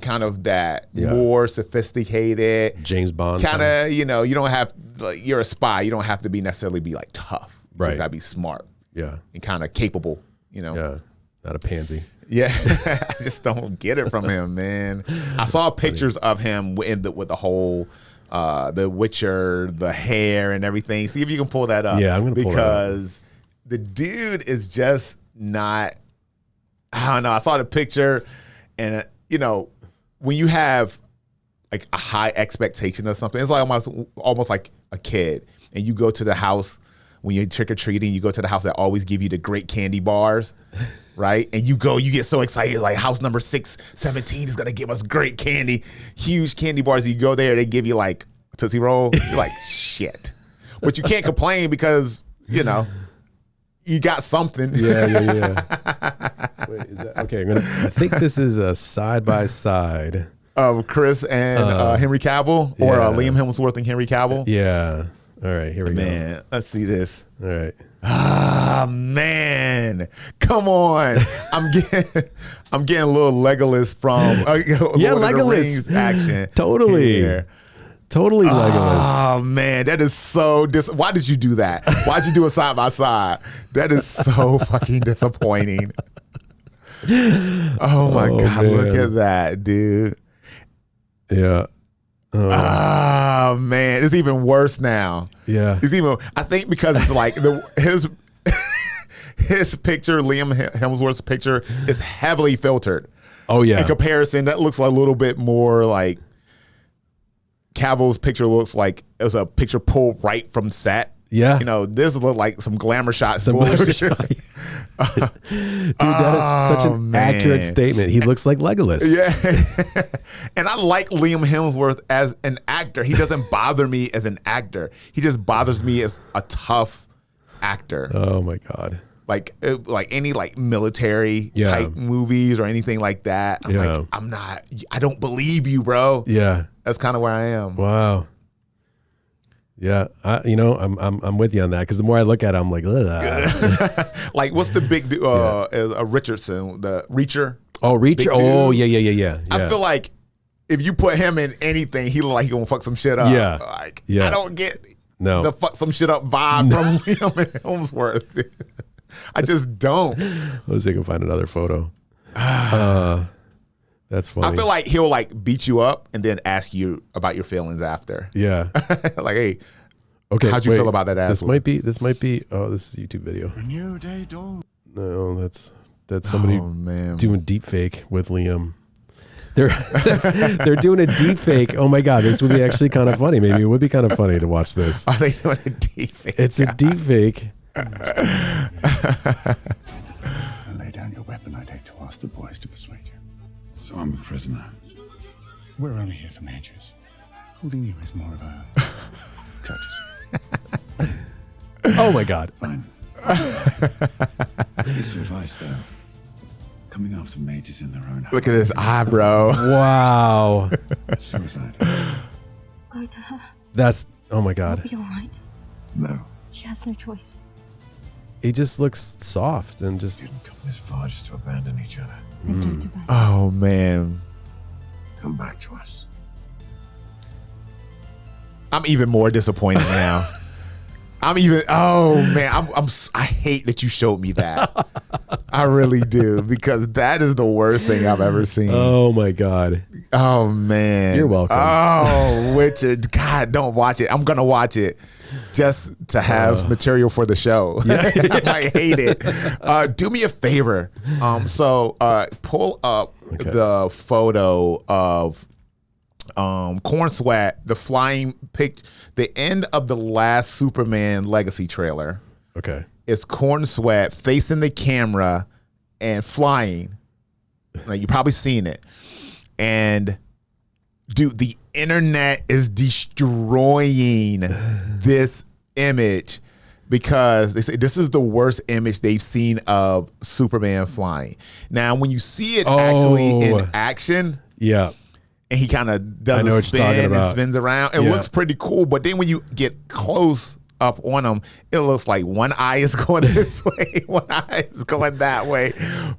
kind of that more sophisticated James Bond kind of, you don't have, you're a spy. You don't have to necessarily be tough. You right. just gotta be smart. Yeah. And kind of capable, Yeah. Not a pansy. Yeah. I just don't get it from him, man. I saw pictures of him with the whole, the Witcher, the hair and everything. See if you can pull that up. Yeah, I'm going to pull that up. Because the dude is just not, I don't know. I saw the picture and, when you have a high expectation of something, it's like almost like a kid, and you go to the house when you're trick-or-treating, you go to the house that always give you the great candy bars, right? And you get so excited, like house number 617 is going to give us great candy, huge candy bars. You go there, they give you a Tootsie Roll. You're like, shit. But you can't complain because, you got something. Yeah. Wait, is that okay? I think this is a side-by-side of Chris and Henry Cavill, or Liam Hemsworth and Henry Cavill. Yeah. All right, here we go. Man, let's see this. All right. Ah, man, come on! I'm getting a little Legolas from Lord of the Rings action. Totally. Here. Totally Legolas. Oh man, that is so why did you do that? Why'd you do it side by side? That is so fucking disappointing. Oh my God, man. Look at that, dude. Yeah. Oh man, it's even worse now. Yeah. I think because it's his picture, Liam Hemsworth's picture, is heavily filtered. Oh yeah. In comparison, that looks a little bit more like Cavill's picture looks like it was a picture pulled right from set. Yeah. This look like some glamour shots. Dude, that is such an accurate statement. He looks like Legolas. Yeah. And I like Liam Hemsworth as an actor. He doesn't bother me as an actor. He just bothers me as a tough actor. Oh my God. Like any military type movies or anything like that. I don't believe you, bro. Yeah. That's kind of where I am. Wow. Yeah, I'm with you on that, because the more I look at it, I'm like, like what's the big Richardson, the Reacher? Oh, Reacher. Oh, yeah. I feel like if you put him in anything, he look like he gonna fuck some shit up. Yeah, I don't get the fuck some shit up vibe from Liam Hemsworth. I just don't. Let's see if I can find another photo. That's funny. I feel like he'll beat you up and then ask you about your feelings after. Yeah. Hey, okay, how'd you feel about that ass? This might be oh, this is a YouTube video. A new day dawn. No, that's somebody doing deep fake with Liam. They're doing a deep fake. Oh my God, this would be actually kind of funny. Maybe it would be kind of funny to watch this. Are they doing a deep fake? It's a deep fake. Lay down your weapon. I'd hate to ask the boys to persuade you. So I'm a prisoner. We're only here for matches. Holding you is more of a courtesy. Oh my God. Fine. Piece of advice though. Coming after mages in their own home. Look at this eyebrow. Wow. Suicide. Go to her. That's, oh my God. It'll be all right. No. She has no choice. he just looks soft and just. Didn't come this far just to abandon each other. Oh man, Come back to us. I'm even more disappointed now. I hate that you showed me that. I really do, because that is the worst thing I've ever seen. Oh my God. Oh man. You're welcome. Oh, Richard. God, don't watch it. I'm going to watch it just to have material for the show. Yeah. I might hate it. Do me a favor. Pull up the photo of Corenswet, the flying pic, the end of the last Superman Legacy trailer. Okay. It's Corenswet facing the camera and flying. Like, you've probably seen it. And dude, the internet is destroying this image because they say this is the worst image they've seen of Superman flying. Now, when you see it actually in action, yeah, and he kind of does a spin and spins around, it looks pretty cool. But then when you get close up on him, it looks like one eye is going this way, one eye is going that way.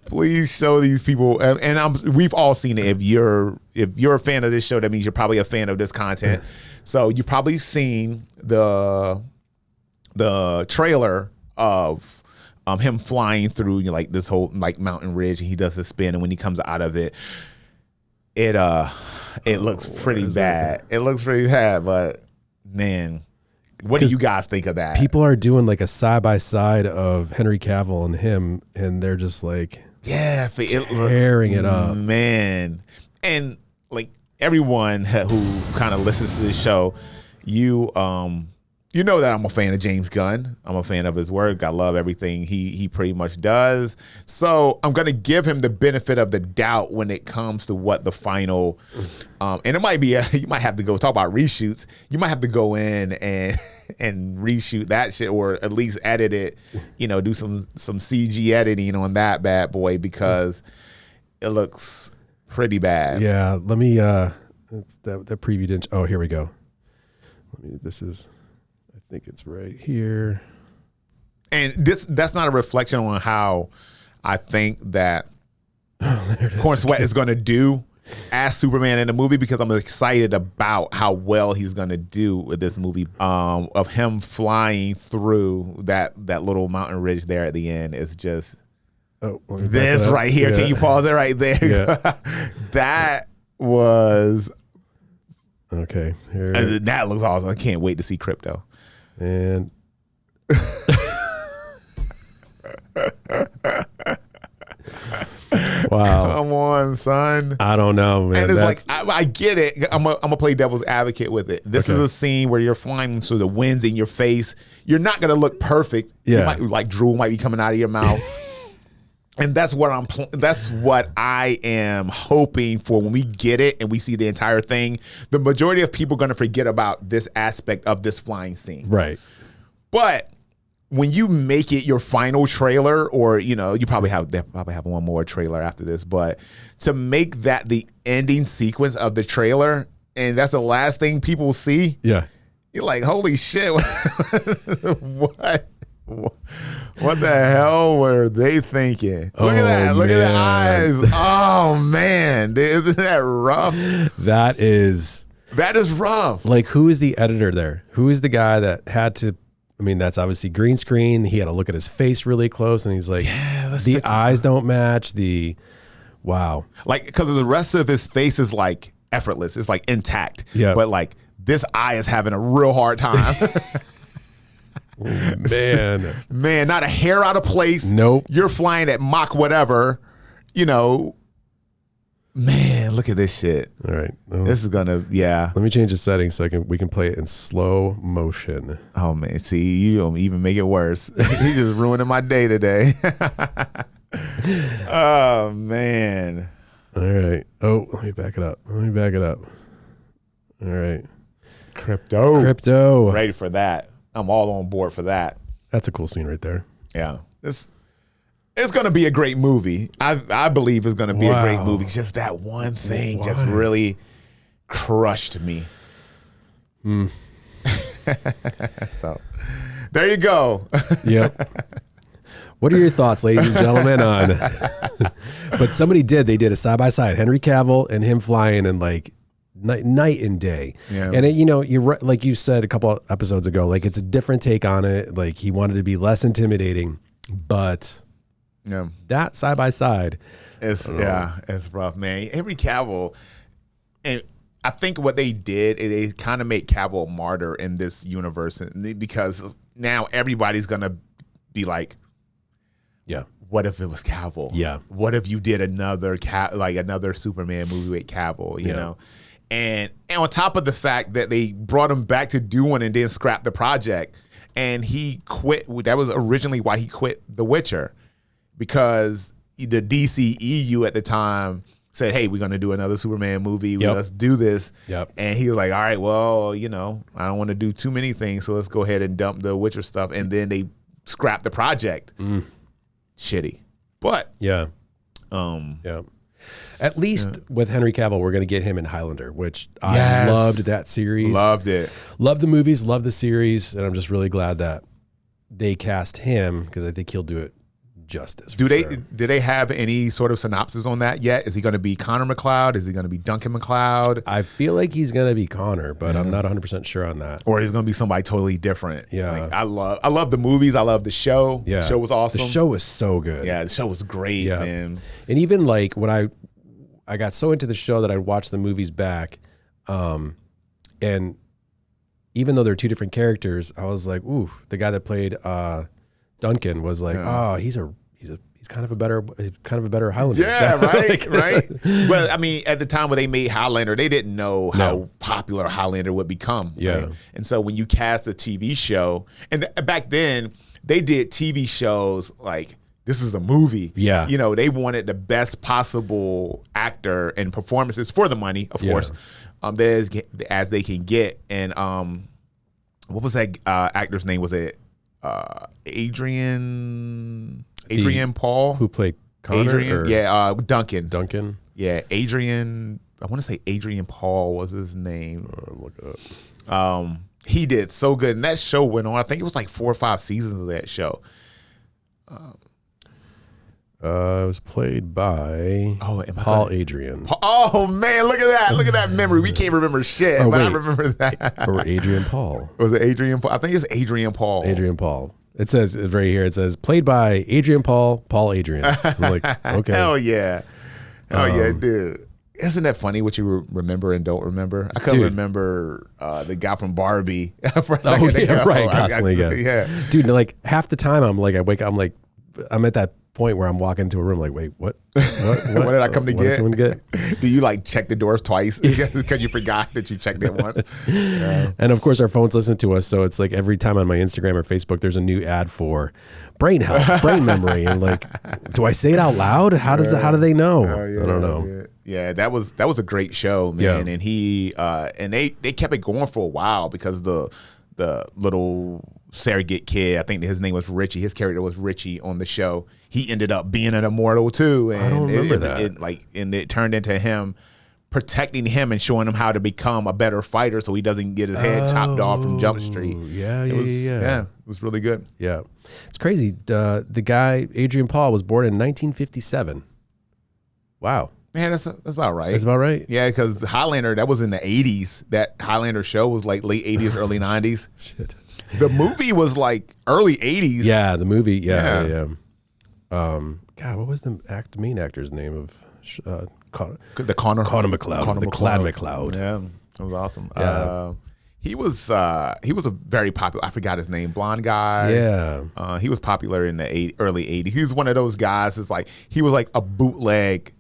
Please show these people, and we've all seen it. If you're a fan of this show, that means you're probably a fan of this content. So you've probably seen the trailer of him flying through like this whole like mountain ridge, and he does a spin, and when he comes out of it, it looks pretty bad. It looks pretty bad, but man, what do you guys think of that? People are doing like a side by side of Henry Cavill and him, and they're just like, tearing it up, man. And like everyone who kind of listens to this show, you know that I'm a fan of James Gunn. I'm a fan of his work. I love everything he pretty much does. So I'm going to give him the benefit of the doubt when it comes to what the final, and it might be, you might have to go talk about reshoots. You might have to go in and reshoot that shit, or at least edit it, do some CG editing on that bad boy, because it looks pretty bad. Yeah. Let me, that preview didn't, oh, here we go. I think it's right here. And that's not a reflection on how I think that Corenswet is going to do as Superman in the movie, because I'm excited about how well he's going to do with this movie, of him flying through that little mountain ridge there at the end. Is just this right here. Yeah. Can you pause it right there? Yeah. That was okay. Here. That looks awesome. I can't wait to see Crypto. And wow, come on, son. I don't know, man. And it's like I get it. I'm gonna play devil's advocate with it. This is a scene where you're flying, so the wind's in your face. You're not gonna look perfect. Yeah, you might, like drool might be coming out of your mouth. And that's what I am hoping for when we get it and we see the entire thing. The majority of people are going to forget about this aspect of this flying scene. Right. But when you make it your final trailer, or, you probably have one more trailer after this, but to make that the ending sequence of the trailer, and that's the last thing people see. Yeah. You're like, holy shit. What the hell were they thinking? Look at that. Look at the eyes. Oh, man. Isn't that rough? That is rough. Like, who is the editor there? Who is the guy that had to, that's obviously green screen. He had to look at his face really close, and he's like, the eyes don't match. Wow. Like, because the rest of his face is like effortless. It's like intact. Yeah. But like this eye is having a real hard time. Man, not a hair out of place. Nope. You're flying at Mach whatever, man, look at this shit. All right. This is gonna, Let me change the settings so we can play it in slow motion. Oh man, see, you don't even make it worse. He's just ruining my day today. Oh man. All right. Oh, let me back it up. All right. Crypto. Ready for that. I'm all on board for that. That's a cool scene right there. Yeah. It's going to be a great movie. I believe it's going to be a great movie. Just that one thing just really crushed me. So there you go. Yep. What are your thoughts, ladies and gentlemen, on? But somebody did. They did a side by side, Henry Cavill and him flying, and like night and day. Yeah. And you're right, like you said a couple of episodes ago, like it's a different take on it. Like he wanted to be less intimidating, but that side by side, it's rough, man. Henry Cavill, and I think what they did is they kind of made Cabo a martyr in this universe, because now everybody's gonna be like, what if it was Cavill? Yeah. What if you did another another Superman movie with Cavill? You know, and on top of the fact that they brought him back to do one and then scrapped the project, and he quit. That was originally why he quit The Witcher, because the DCEU at the time said, hey, we're going to do another Superman movie. Let's do this. And he was like, all right, well, I don't want to do too many things, so let's go ahead and dump the Witcher stuff. And then they scrapped the project. Shitty. But at least with Henry Cavill, we're going to get him in Highlander, which I loved that series. Loved it. Loved the movies, loved the series, and I'm just really glad that they cast him, because I think he'll do it justice. Do they have any sort of synopsis on that yet? Is he going to be Connor McLeod? Is he going to be Duncan McLeod? I feel like he's going to be Connor, but I'm not 100% sure on that. Or he's going to be somebody totally different. Yeah. Like, I love the movies. I love the show. Yeah. The show was awesome. The show was so good. Yeah, the show was great, man. And even like when I got so into the show that I'd watch the movies back, and even though they're two different characters, I was like, ooh, the guy that played Duncan was like, he's kind of a better Highlander. Yeah, right, right. Well, I mean, at the time when they made Highlander, they didn't know how popular Highlander would become. Yeah. Right? And so when you cast a TV show, and back then they did TV shows like, this is a movie. Yeah. They wanted the best possible actor and performances for the money, of course, as they can get. And what was that actor's name? Was it Adrian Paul? Who played Connor? Duncan. Yeah, Adrian. I want to say Adrian Paul was his name. Look it up. He did so good, and that show went on. I think it was like 4 or 5 seasons of that show. It was played by Paul Adrian. Oh man, look at that! Look at that memory. We can't remember shit, but I remember that. Or Adrian Paul. Was it Adrian Paul? I think it's Adrian Paul. Adrian Paul. It says right here. It says played by Adrian Paul Adrian. I'm like, okay. Hell yeah, yeah, dude. Isn't that funny what you remember and don't remember? I couldn't remember the guy from Barbie for a second ago. Right, constantly, yeah. Dude, like half the time I wake up, I'm at that point where I'm walking into a room like, wait, what what did I come to get? Do you like check the doors twice because you forgot that you checked it once? And of course our phones listen to us, so it's like every time on my Instagram or Facebook there's a new ad for brain health, brain memory, and like, do I say it out loud? How do they know? I don't know. Yeah, that was a great show, man. And he and they kept it going for a while because the little surrogate kid, I think his name was Richie. His character was Richie on the show. He ended up being an immortal too, and I don't remember that. It turned into him protecting him and showing him how to become a better fighter, so he doesn't get his head chopped off from Jump Street. Yeah, it was really good. Yeah, it's crazy. The guy Adrian Paul was born in 1957. Wow. Man, that's about right. That's about right. Yeah, because Highlander, that was in the 80s. That Highlander show was like late 80s, early 90s. Shit. The movie was like early 80s. Yeah, the movie. Yeah. God, what was the main actor's name of Connor McLeod? The Clad McLeod. Yeah, that was awesome. Yeah. He was a very popular. I forgot his name. Blonde guy. Yeah. He was popular in the early 80s. He was one of those guys. It's like he was like a bootleg,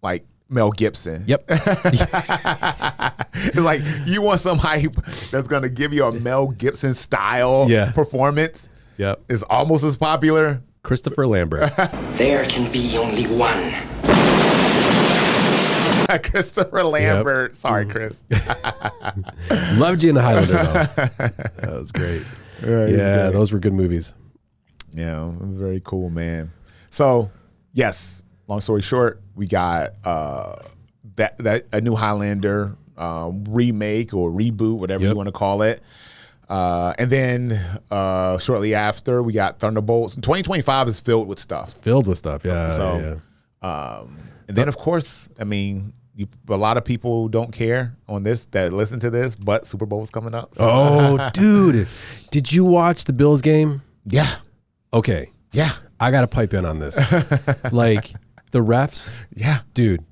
like Mel Gibson. Yep. It's like you want somebody that's gonna give you a Mel Gibson style performance. Yep. Is almost as popular. Christopher Lambert. There can be only one. Christopher Lambert. Yep. Sorry, Chris. Loved you in the Highlander though. That was great. Yeah, those were good movies. Yeah, it was very cool, man. So, yes, long story short, we got a new Highlander remake or reboot, whatever you want to call it. And then shortly after, we got Thunderbolts. 2025 is filled with stuff. Yeah. So, and then of course, I mean, a lot of people don't care on this that listen to this, but Super Bowl is coming up. So. Oh, dude, did you watch the Bills game? Yeah. Okay. Yeah. I got to pipe in on this. Like the refs. Yeah. Dude.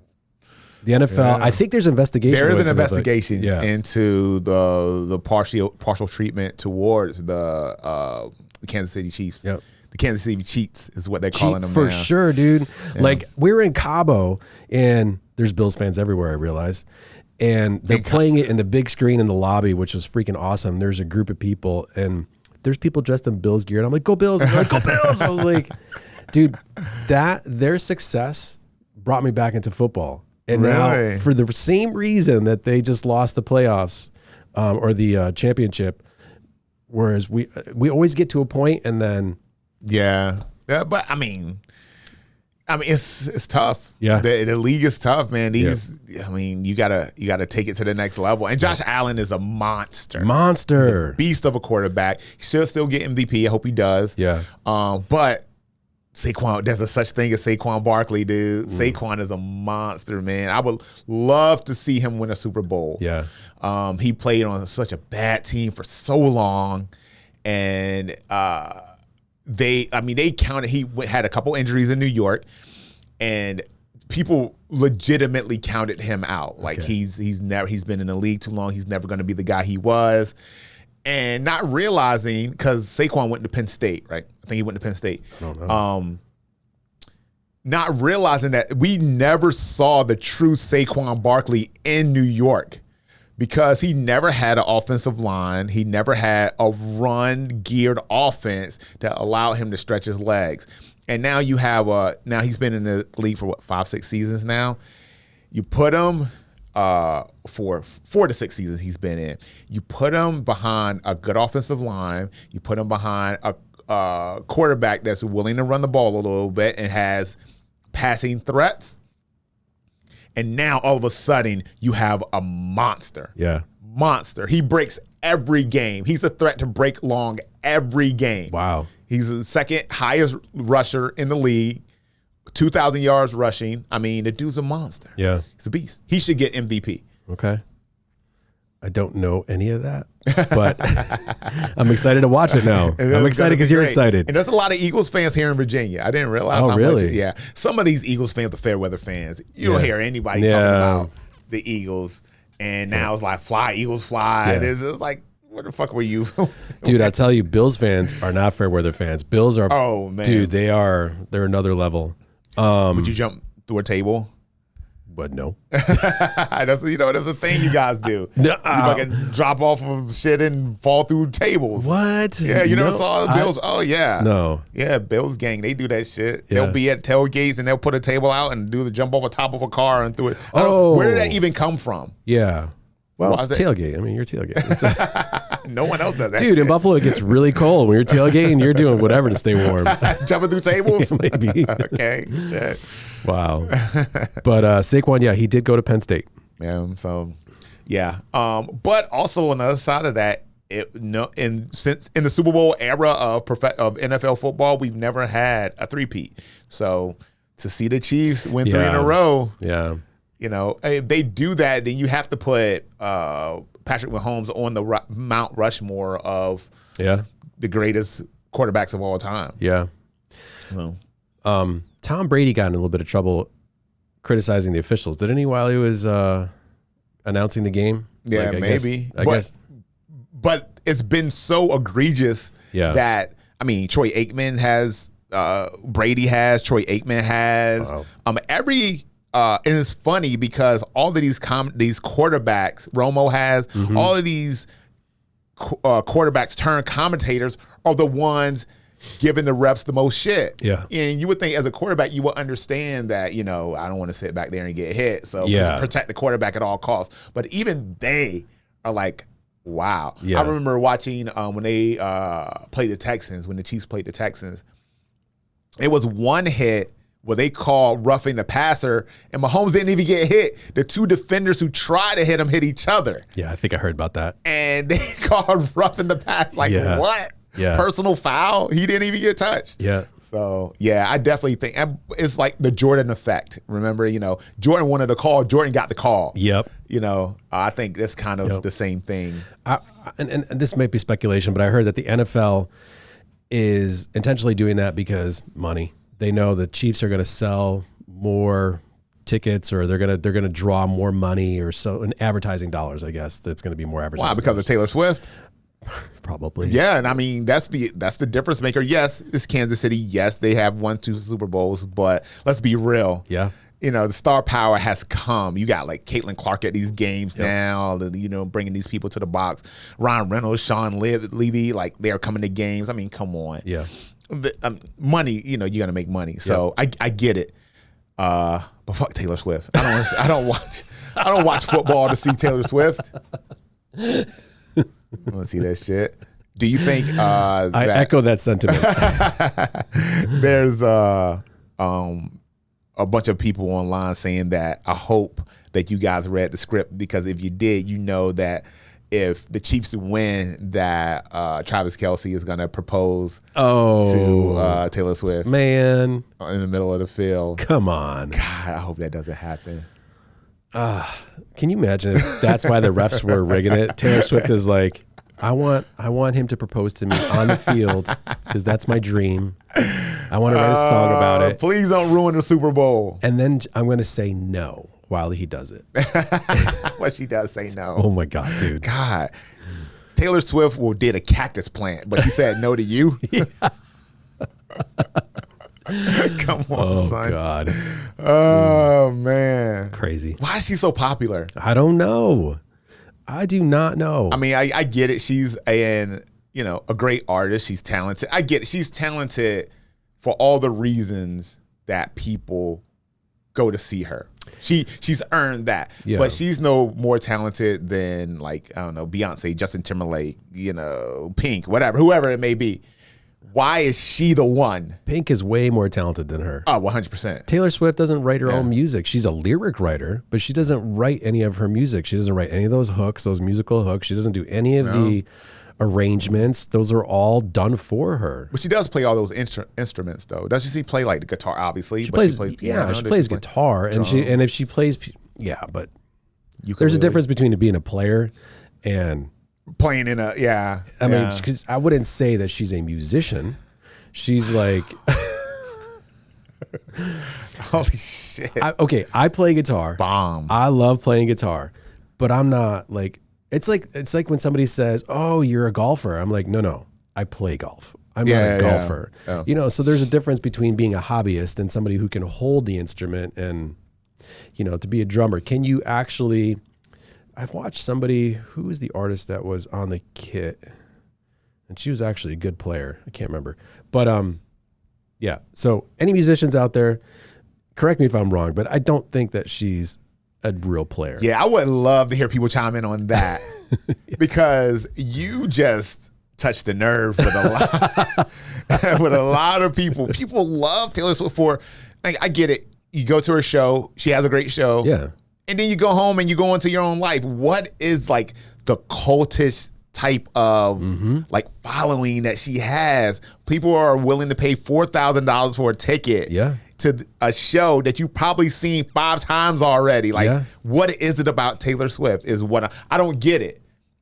The NFL, yeah. I think there's an investigation. There is an investigation into the partial treatment towards the Kansas City Chiefs. Yep. The Kansas City Cheats is what they're calling them for now. sure, dude. Yeah. Like we were in Cabo, and there's Bills fans everywhere. I realized, and they're playing it in the big screen in the lobby, which was freaking awesome. There's a group of people, and there's people dressed in Bills gear, and I'm like, "Go Bills!" And they're like, "Go Bills!" I was like, "Dude, their success brought me back into football." And now, for the same reason that they just lost the playoffs or the championship, whereas we always get to a point and then but I mean, it's tough. Yeah, the league is tough, man. I mean, you gotta take it to the next level. And Josh Allen is a monster, He's a beast of a quarterback. He should still get MVP. I hope he does. Yeah, but. Saquon, there's a such thing as Saquon Barkley, dude. Saquon is a monster, man. I would love to see him win a Super Bowl. Yeah. He played on such a bad team for so long, and they counted. He had a couple injuries in New York, and people legitimately counted him out. Like he's been in the league too long. He's never going to be the guy he was. And not realizing, because Saquon went to Penn State, right? I think he went to Penn State. I don't know. Not realizing that we never saw the true Saquon Barkley in New York because he never had an offensive line. He never had a run-geared offense that allowed him to stretch his legs. And now you have now he's been in the league for 5-6 seasons now. You put him for 4 to 6 seasons he's been in. You put him behind a good offensive line. You put him behind a quarterback that's willing to run the ball a little bit and has passing threats. And now all of a sudden you have a monster. Yeah. Monster. He breaks every game. He's a threat to break long every game. Wow. He's the second highest rusher in the league. 2,000 yards rushing. I mean, the dude's a monster. Yeah. He's a beast. He should get MVP. Okay. I don't know any of that, but I'm excited to watch it now. I'm excited because you're excited. And there's a lot of Eagles fans here in Virginia. I didn't realize how really? much. Yeah. Some of these Eagles fans are fair weather fans. You don't hear anybody talking about the Eagles. And now it's like, fly, Eagles, fly. Yeah. It's like, where the fuck were you? Dude, I tell you, Bills fans are not fair weather fans. Bills are, dude, they're another level. Would you jump through a table? But no. That's a thing you guys do. You fucking drop off of shit and fall through tables. What? Yeah, you never saw the Bills? No. Yeah, Bills gang, they do that shit. Yeah. They'll be at tailgates and they'll put a table out and do the jump over top of a car and through it. Where did that even come from? Yeah. Well, it's tailgate. I mean, you're tailgate. No one else does that. Dude, in Buffalo, it gets really cold. When you're tailgating, you're doing whatever to stay warm. Jumping through tables? Yeah, maybe. Okay. Shit. Wow. But Saquon, he did go to Penn State. Yeah. So, yeah. But also on the other side of that, since in the Super Bowl era of NFL football, we've never had a three-peat. So to see the Chiefs win 3 in a row. Yeah. If they do that, then you have to put Patrick Mahomes on the Mount Rushmore of the greatest quarterbacks of all time. Yeah. Tom Brady got in a little bit of trouble criticizing the officials, didn't he, while he was announcing the game? Yeah, maybe. I guess. But it's been so egregious that, I mean, Troy Aikman has, Brady has, Troy Aikman has, and it's funny because all of these quarterbacks, Romo has, all of these quarterbacks turned commentators are the ones giving the refs the most shit. Yeah. And you would think as a quarterback, you would understand that, I don't want to sit back there and get hit. So protect the quarterback at all costs. But even they are like, wow. Yeah. I remember watching when they played the Texans, when the Chiefs played the Texans, it was one hit Well, they called roughing the passer, and Mahomes didn't even get hit. The two defenders who tried to hit him hit each other. Yeah, I think I heard about that. And they called roughing the pass. Like, what? Yeah. Personal foul? He didn't even get touched. Yeah. So, yeah, I definitely think it's like the Jordan effect. Remember, Jordan wanted the call. Jordan got the call. Yep. I think that's kind of the same thing. And this might be speculation, but I heard that the NFL is intentionally doing that because money. They know the Chiefs are going to sell more tickets, or they're going to draw more money, or so in advertising dollars. I guess that's going to be more advertising. Why? Because of Taylor Swift? Probably. Yeah, and I mean that's the difference maker. Yes, it's Kansas City. Yes, they have won 2 Super Bowls, but let's be real. Yeah. The star power has come. You got like Caitlin Clark at these games now, bringing these people to the box. Ryan Reynolds, Sean Levy, like they're coming to games. I mean, come on. Yeah. Money, you're going to make money. So I get it. But fuck Taylor Swift. I don't watch football to see Taylor Swift. I want to see that shit. Do you think I echo that sentiment. There's a bunch of people online saying that I hope that you guys read the script, because if you did, that if the Chiefs win, that Travis Kelce is going to propose to Taylor Swift. Man. In the middle of the field. Come on. God, I hope that doesn't happen. Can you imagine if that's why the refs were rigging it? Taylor Swift is like, I want him to propose to me on the field because that's my dream. I want to write a song about it. Please don't ruin the Super Bowl. And then I'm going to say no while he does it. Well, she does say no. Oh my God, dude. God. Taylor Swift did a cactus plant, but she said no to you. Come on, son. Oh God. Oh man. Crazy. Why is she so popular? I don't know. I do not know. I mean, I get it. She's a great artist. She's talented. I get it. She's talented for all the reasons that people go to see her. She's earned that. Yeah. But she's no more talented than, like, I don't know, Beyonce, Justin Timberlake, Pink, whatever, whoever it may be. Why is she the one? Pink is way more talented than her. Oh, 100%. Taylor Swift doesn't write her own music. She's a lyric writer, but she doesn't write any of her music. She doesn't write any of those hooks, those musical hooks. She doesn't do any of the arrangements. Those are all done for her. But she does play all those instruments, though. Doesn't she play like the guitar? Obviously, she plays piano. Yeah, she plays guitar, and if she plays, but there's a difference between being a player and playing in a I mean, because I wouldn't say that she's a musician. She's like, holy shit. I play guitar. Bomb. I love playing guitar, but I'm not like. It's like when somebody says, "Oh, you're a golfer." I'm like, no, I play golf. I'm not a golfer. Yeah. So there's a difference between being a hobbyist and somebody who can hold the instrument and, to be a drummer. Can you actually? I've watched somebody who was the artist that was on the kit, and she was actually a good player. I can't remember, but yeah. So any musicians out there, correct me if I'm wrong, but I don't think that she's a real player. Yeah, I would love to hear people chime in on that because you just touched the nerve with with a lot of people. People love Taylor Swift for, like, I get it. You go to her show, she has a great show. Yeah. And then you go home and you go into your own life. What is like the cultish type of like following that she has? People are willing to pay $4,000 for a ticket. Yeah. To a show that you've probably seen 5 times already. Like, what is it about Taylor Swift is what I don't get it.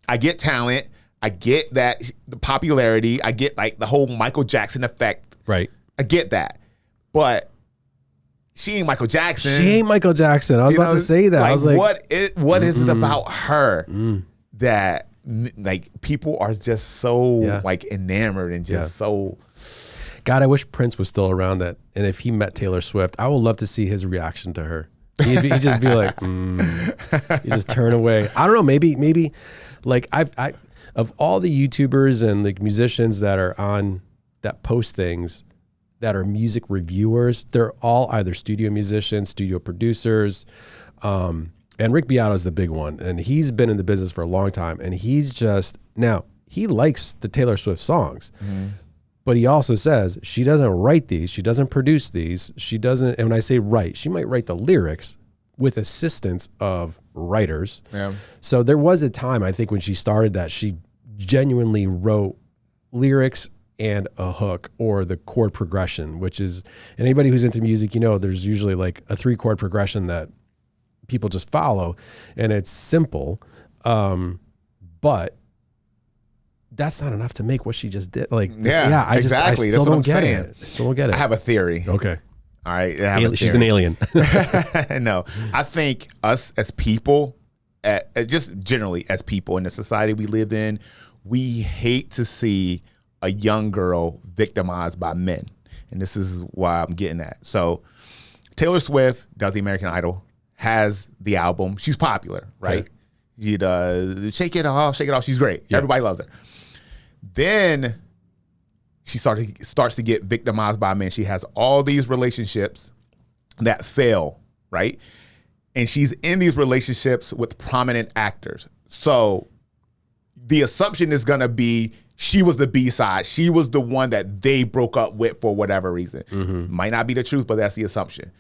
I get talent. I get that the popularity. I get like the whole Michael Jackson effect. Right. I get that. But she ain't Michael Jackson. She ain't Michael Jackson. I was about to say that. Like, I was like, what is it about her that like people are just so like enamored and just so. God, I wish Prince was still around and if he met Taylor Swift, I would love to see his reaction to her. He'd just be like, he'd just turn away. I don't know, maybe like I of all the YouTubers and like musicians that are on that post things that are music reviewers, they're all either studio musicians, studio producers, and Rick Beato is the big one, and he's been in the business for a long time, and he's just now he likes the Taylor Swift songs. But he also says she doesn't write these, she doesn't produce these, she doesn't. And when I say write, she might write the lyrics with assistance of writers. Yeah. So there was a time, I think, when she started that she genuinely wrote lyrics and a hook or the chord progression, which is, and anybody who's into music, you know, there's usually like a 3-chord progression that people just follow, and it's simple. But that's not enough to make what she just did. Like, I still don't get it. I still don't get it. I have a theory. Okay. All right. She's an alien. No, I think us as people, just generally as people in the society we live in, we hate to see a young girl victimized by men. And this is why I'm getting at. So Taylor Swift does the American Idol, has the album. She's popular, right? Okay. She does Shake It Off. She's great. Yeah. Everybody loves her. Then she starts to get victimized by men. She has all these relationships that fail, right? And she's in these relationships with prominent actors. So the assumption is going to be she was the B-side. She was the one that they broke up with for whatever reason. Mm-hmm. Might not be the truth, but that's the assumption.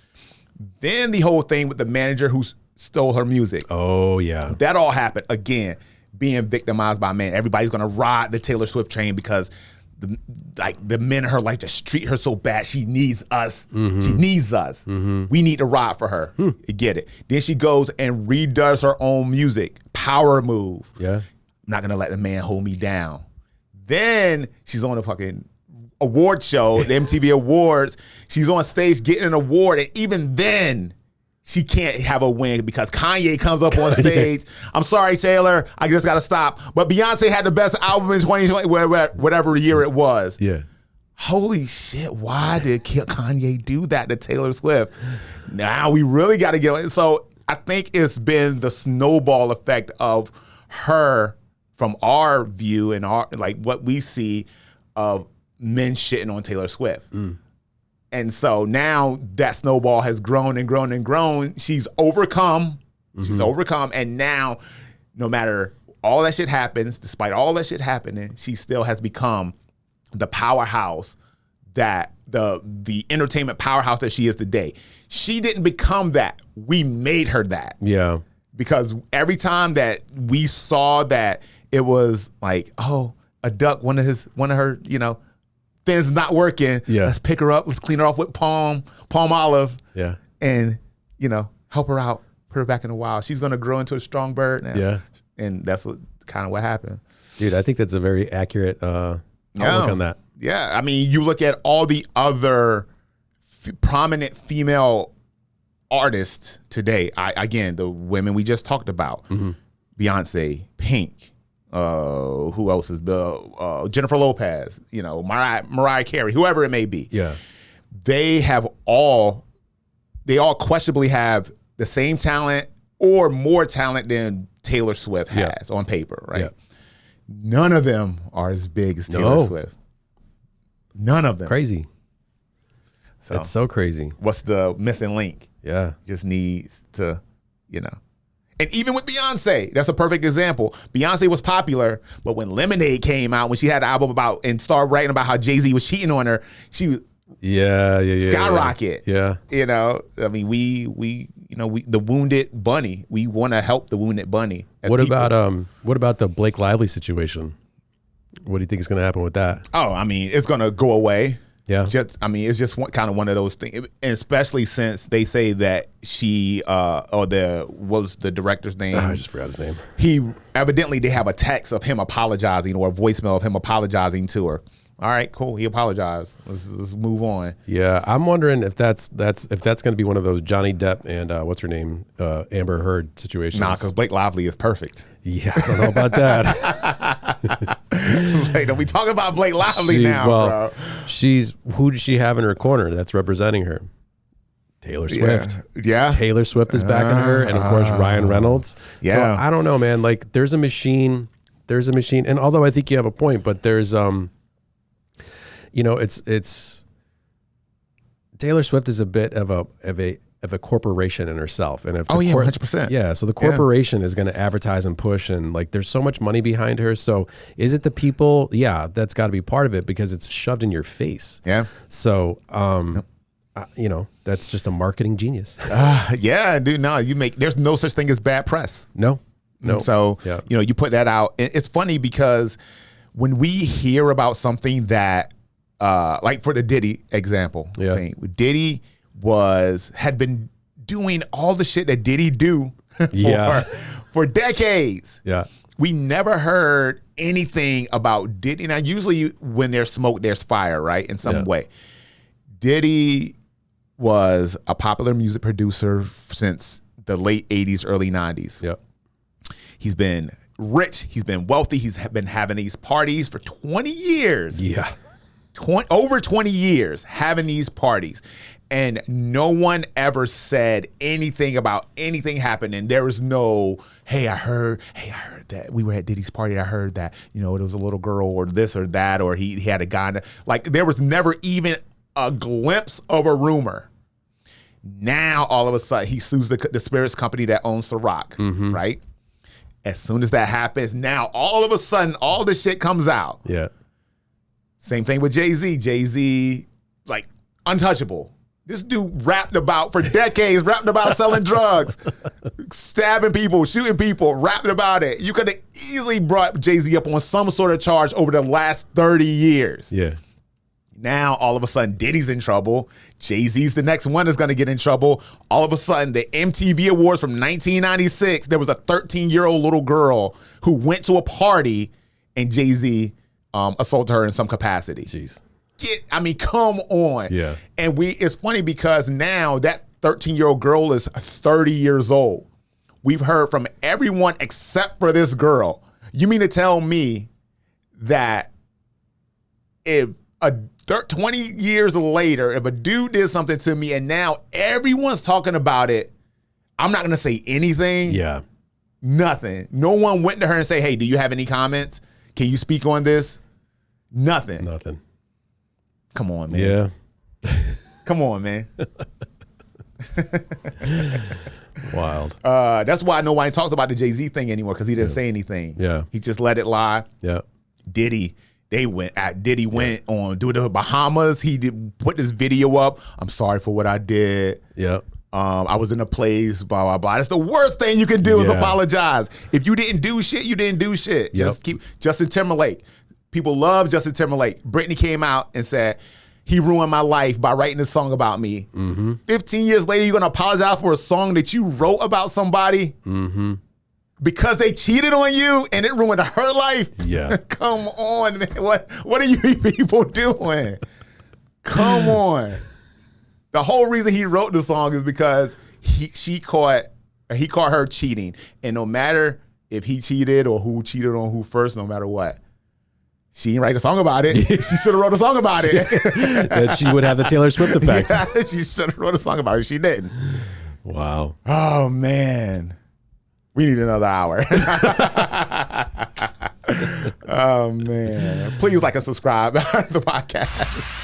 Then the whole thing with the manager who stole her music. Oh, yeah. That all happened. Again, being victimized by men. Everybody's going to ride the Taylor Swift train because the men in her life just treat her so bad. She needs us. Mm-hmm. She needs us. Mm-hmm. We need to ride for her. You get it. Then she goes and redoes her own music. Power move. Yeah. I'm not going to let the man hold me down. Then she's on a fucking award show, the MTV Awards. She's on stage getting an award, and even then, she can't have a win because Kanye comes up on stage. I'm sorry, Taylor, I just got to stop. But Beyonce had the best album in 2020, whatever year it was. Yeah. Holy shit, why did Kanye do that to Taylor Swift? Now we really got to get on. So I think it's been the snowball effect of her, from our view and our what we see of men shitting on Taylor Swift. And so now that snowball has grown and grown and grown. She's overcome. She's overcome. And now, no matter all that shit happens, despite all that shit happening, she still has become the powerhouse that the entertainment powerhouse that she is today. She didn't become that. We made her that. Yeah. Because every time that we saw that it was like, oh, a duck, one of her, fins is not working. Yeah. Let's pick her up. Let's clean her off with palm olive. Yeah. And, help her out, put her back in the wild. She's going to grow into a strong bird now. Yeah. And that's kind of what happened. Dude, I think that's a very accurate outlook on that. Yeah. I mean, you look at all the other prominent female artists today. Again, the women we just talked about. Beyonce, Pink, who else is Jennifer Lopez, Mariah Carey, whoever it may be. Yeah. They all questionably have the same talent or more talent than Taylor Swift has on paper, right? Yeah. None of them are as big as Taylor Swift. None of them. Crazy. So, that's so crazy. What's the missing link? Yeah. Just needs to, And even with Beyonce, that's a perfect example. Beyonce was popular, but when Lemonade came out, when she had an album about and started writing about how Jay-Z was cheating on her, she skyrocket. Yeah. I mean, we the wounded bunny. We want to help the wounded bunny. What about the Blake Lively situation? What do you think is going to happen with that? Oh, I mean, it's going to go away. Yeah. It's just kind of one of those things, and especially since they say that she, what was the director's name? I just forgot his name. They have a text of him apologizing or a voicemail of him apologizing to her. All right, cool. He apologized. Let's move on. Yeah, I'm wondering if that's going to be one of those Johnny Depp and what's her name, Amber Heard situations. Nah, because Blake Lively is perfect. Yeah, I don't know about that. Don't we talk about Blake Lively bro? Who does she have in her corner that's representing her? Taylor Swift. Yeah. Taylor Swift is backing her, and of course Ryan Reynolds. Yeah. So I don't know, man. Like there's a machine, and although I think you have a point, but there's it's Taylor Swift is a bit of a corporation in herself. And if 100%. Yeah, so the corporation is going to advertise and push, and like there's so much money behind her. So is it the people? Yeah, that's got to be part of it because it's shoved in your face. Yeah. So you know, that's just a marketing genius. Yeah, dude. No, there's no such thing as bad press. No. So, you know, you put that out. It's funny because when we hear about something that, like for the Diddy example thing, Diddy had been doing all the shit that Diddy do for decades. Yeah. We never heard anything about Diddy. Now, usually when there's smoke, there's fire, right? In some way. Diddy was a popular music producer since the late 80s, early 90s. Yep. He's been rich. He's been wealthy. He's been having these parties for 20 years. Yeah. Over 20 years having these parties. And no one ever said anything about anything happening. There was no, hey, I heard that we were at Diddy's party. I heard that, you know, it was a little girl or this or that, or he had a guy. Like there was never even a glimpse of a rumor. Now, all of a sudden, he sues the spirits company that owns Ciroc, right? As soon as that happens, now, all of a sudden, all this shit comes out. Yeah. Same thing with Jay-Z. Jay-Z, like, untouchable. This dude rapped about, for decades, rapped about selling drugs, stabbing people, shooting people, rapping about it. You could have easily brought Jay-Z up on some sort of charge over the last 30 years. Yeah. Now, all of a sudden, Diddy's in trouble. Jay-Z's the next one that's going to get in trouble. All of a sudden, the MTV Awards from 1996, there was a 13-year-old little girl who went to a party and Jay-Z assaulted her in some capacity. Jeez. Come on. Yeah. And it's funny because now that 13-year-old girl is 30 years old. We've heard from everyone except for this girl. You mean to tell me that if 20 years later, if a dude did something to me and now everyone's talking about it, I'm not going to say anything? Yeah. Nothing. No one went to her and say, hey, do you have any comments? Can you speak on this? Nothing. Come on, man. Yeah. Come on, man. Wild. That's why no one talks about the Jay-Z thing anymore, because he didn't say anything. Yeah. He just let it lie. Yeah. Diddy went on do the Bahamas. He put this video up. I'm sorry for what I did. Yeah. I was in a place, blah, blah, blah. That's the worst thing you can do is apologize. If you didn't do shit, you didn't do shit. Just keep Justin Timberlake. People love Justin Timberlake. Britney came out and said, he ruined my life by writing this song about me. 15 years later, you're going to apologize for a song that you wrote about somebody? Because they cheated on you and it ruined her life? Yeah. Come on, man. What are you people doing? Come on. The whole reason he wrote the song is because he caught her cheating. And no matter if he cheated or who cheated on who first, no matter what, she didn't write a song about it. She should have wrote a song about it. That she would have the Taylor Swift effect. Yeah, she should have wrote a song about it. She didn't. Wow. Oh, man. We need another hour. Oh, man. Please like and subscribe to the podcast.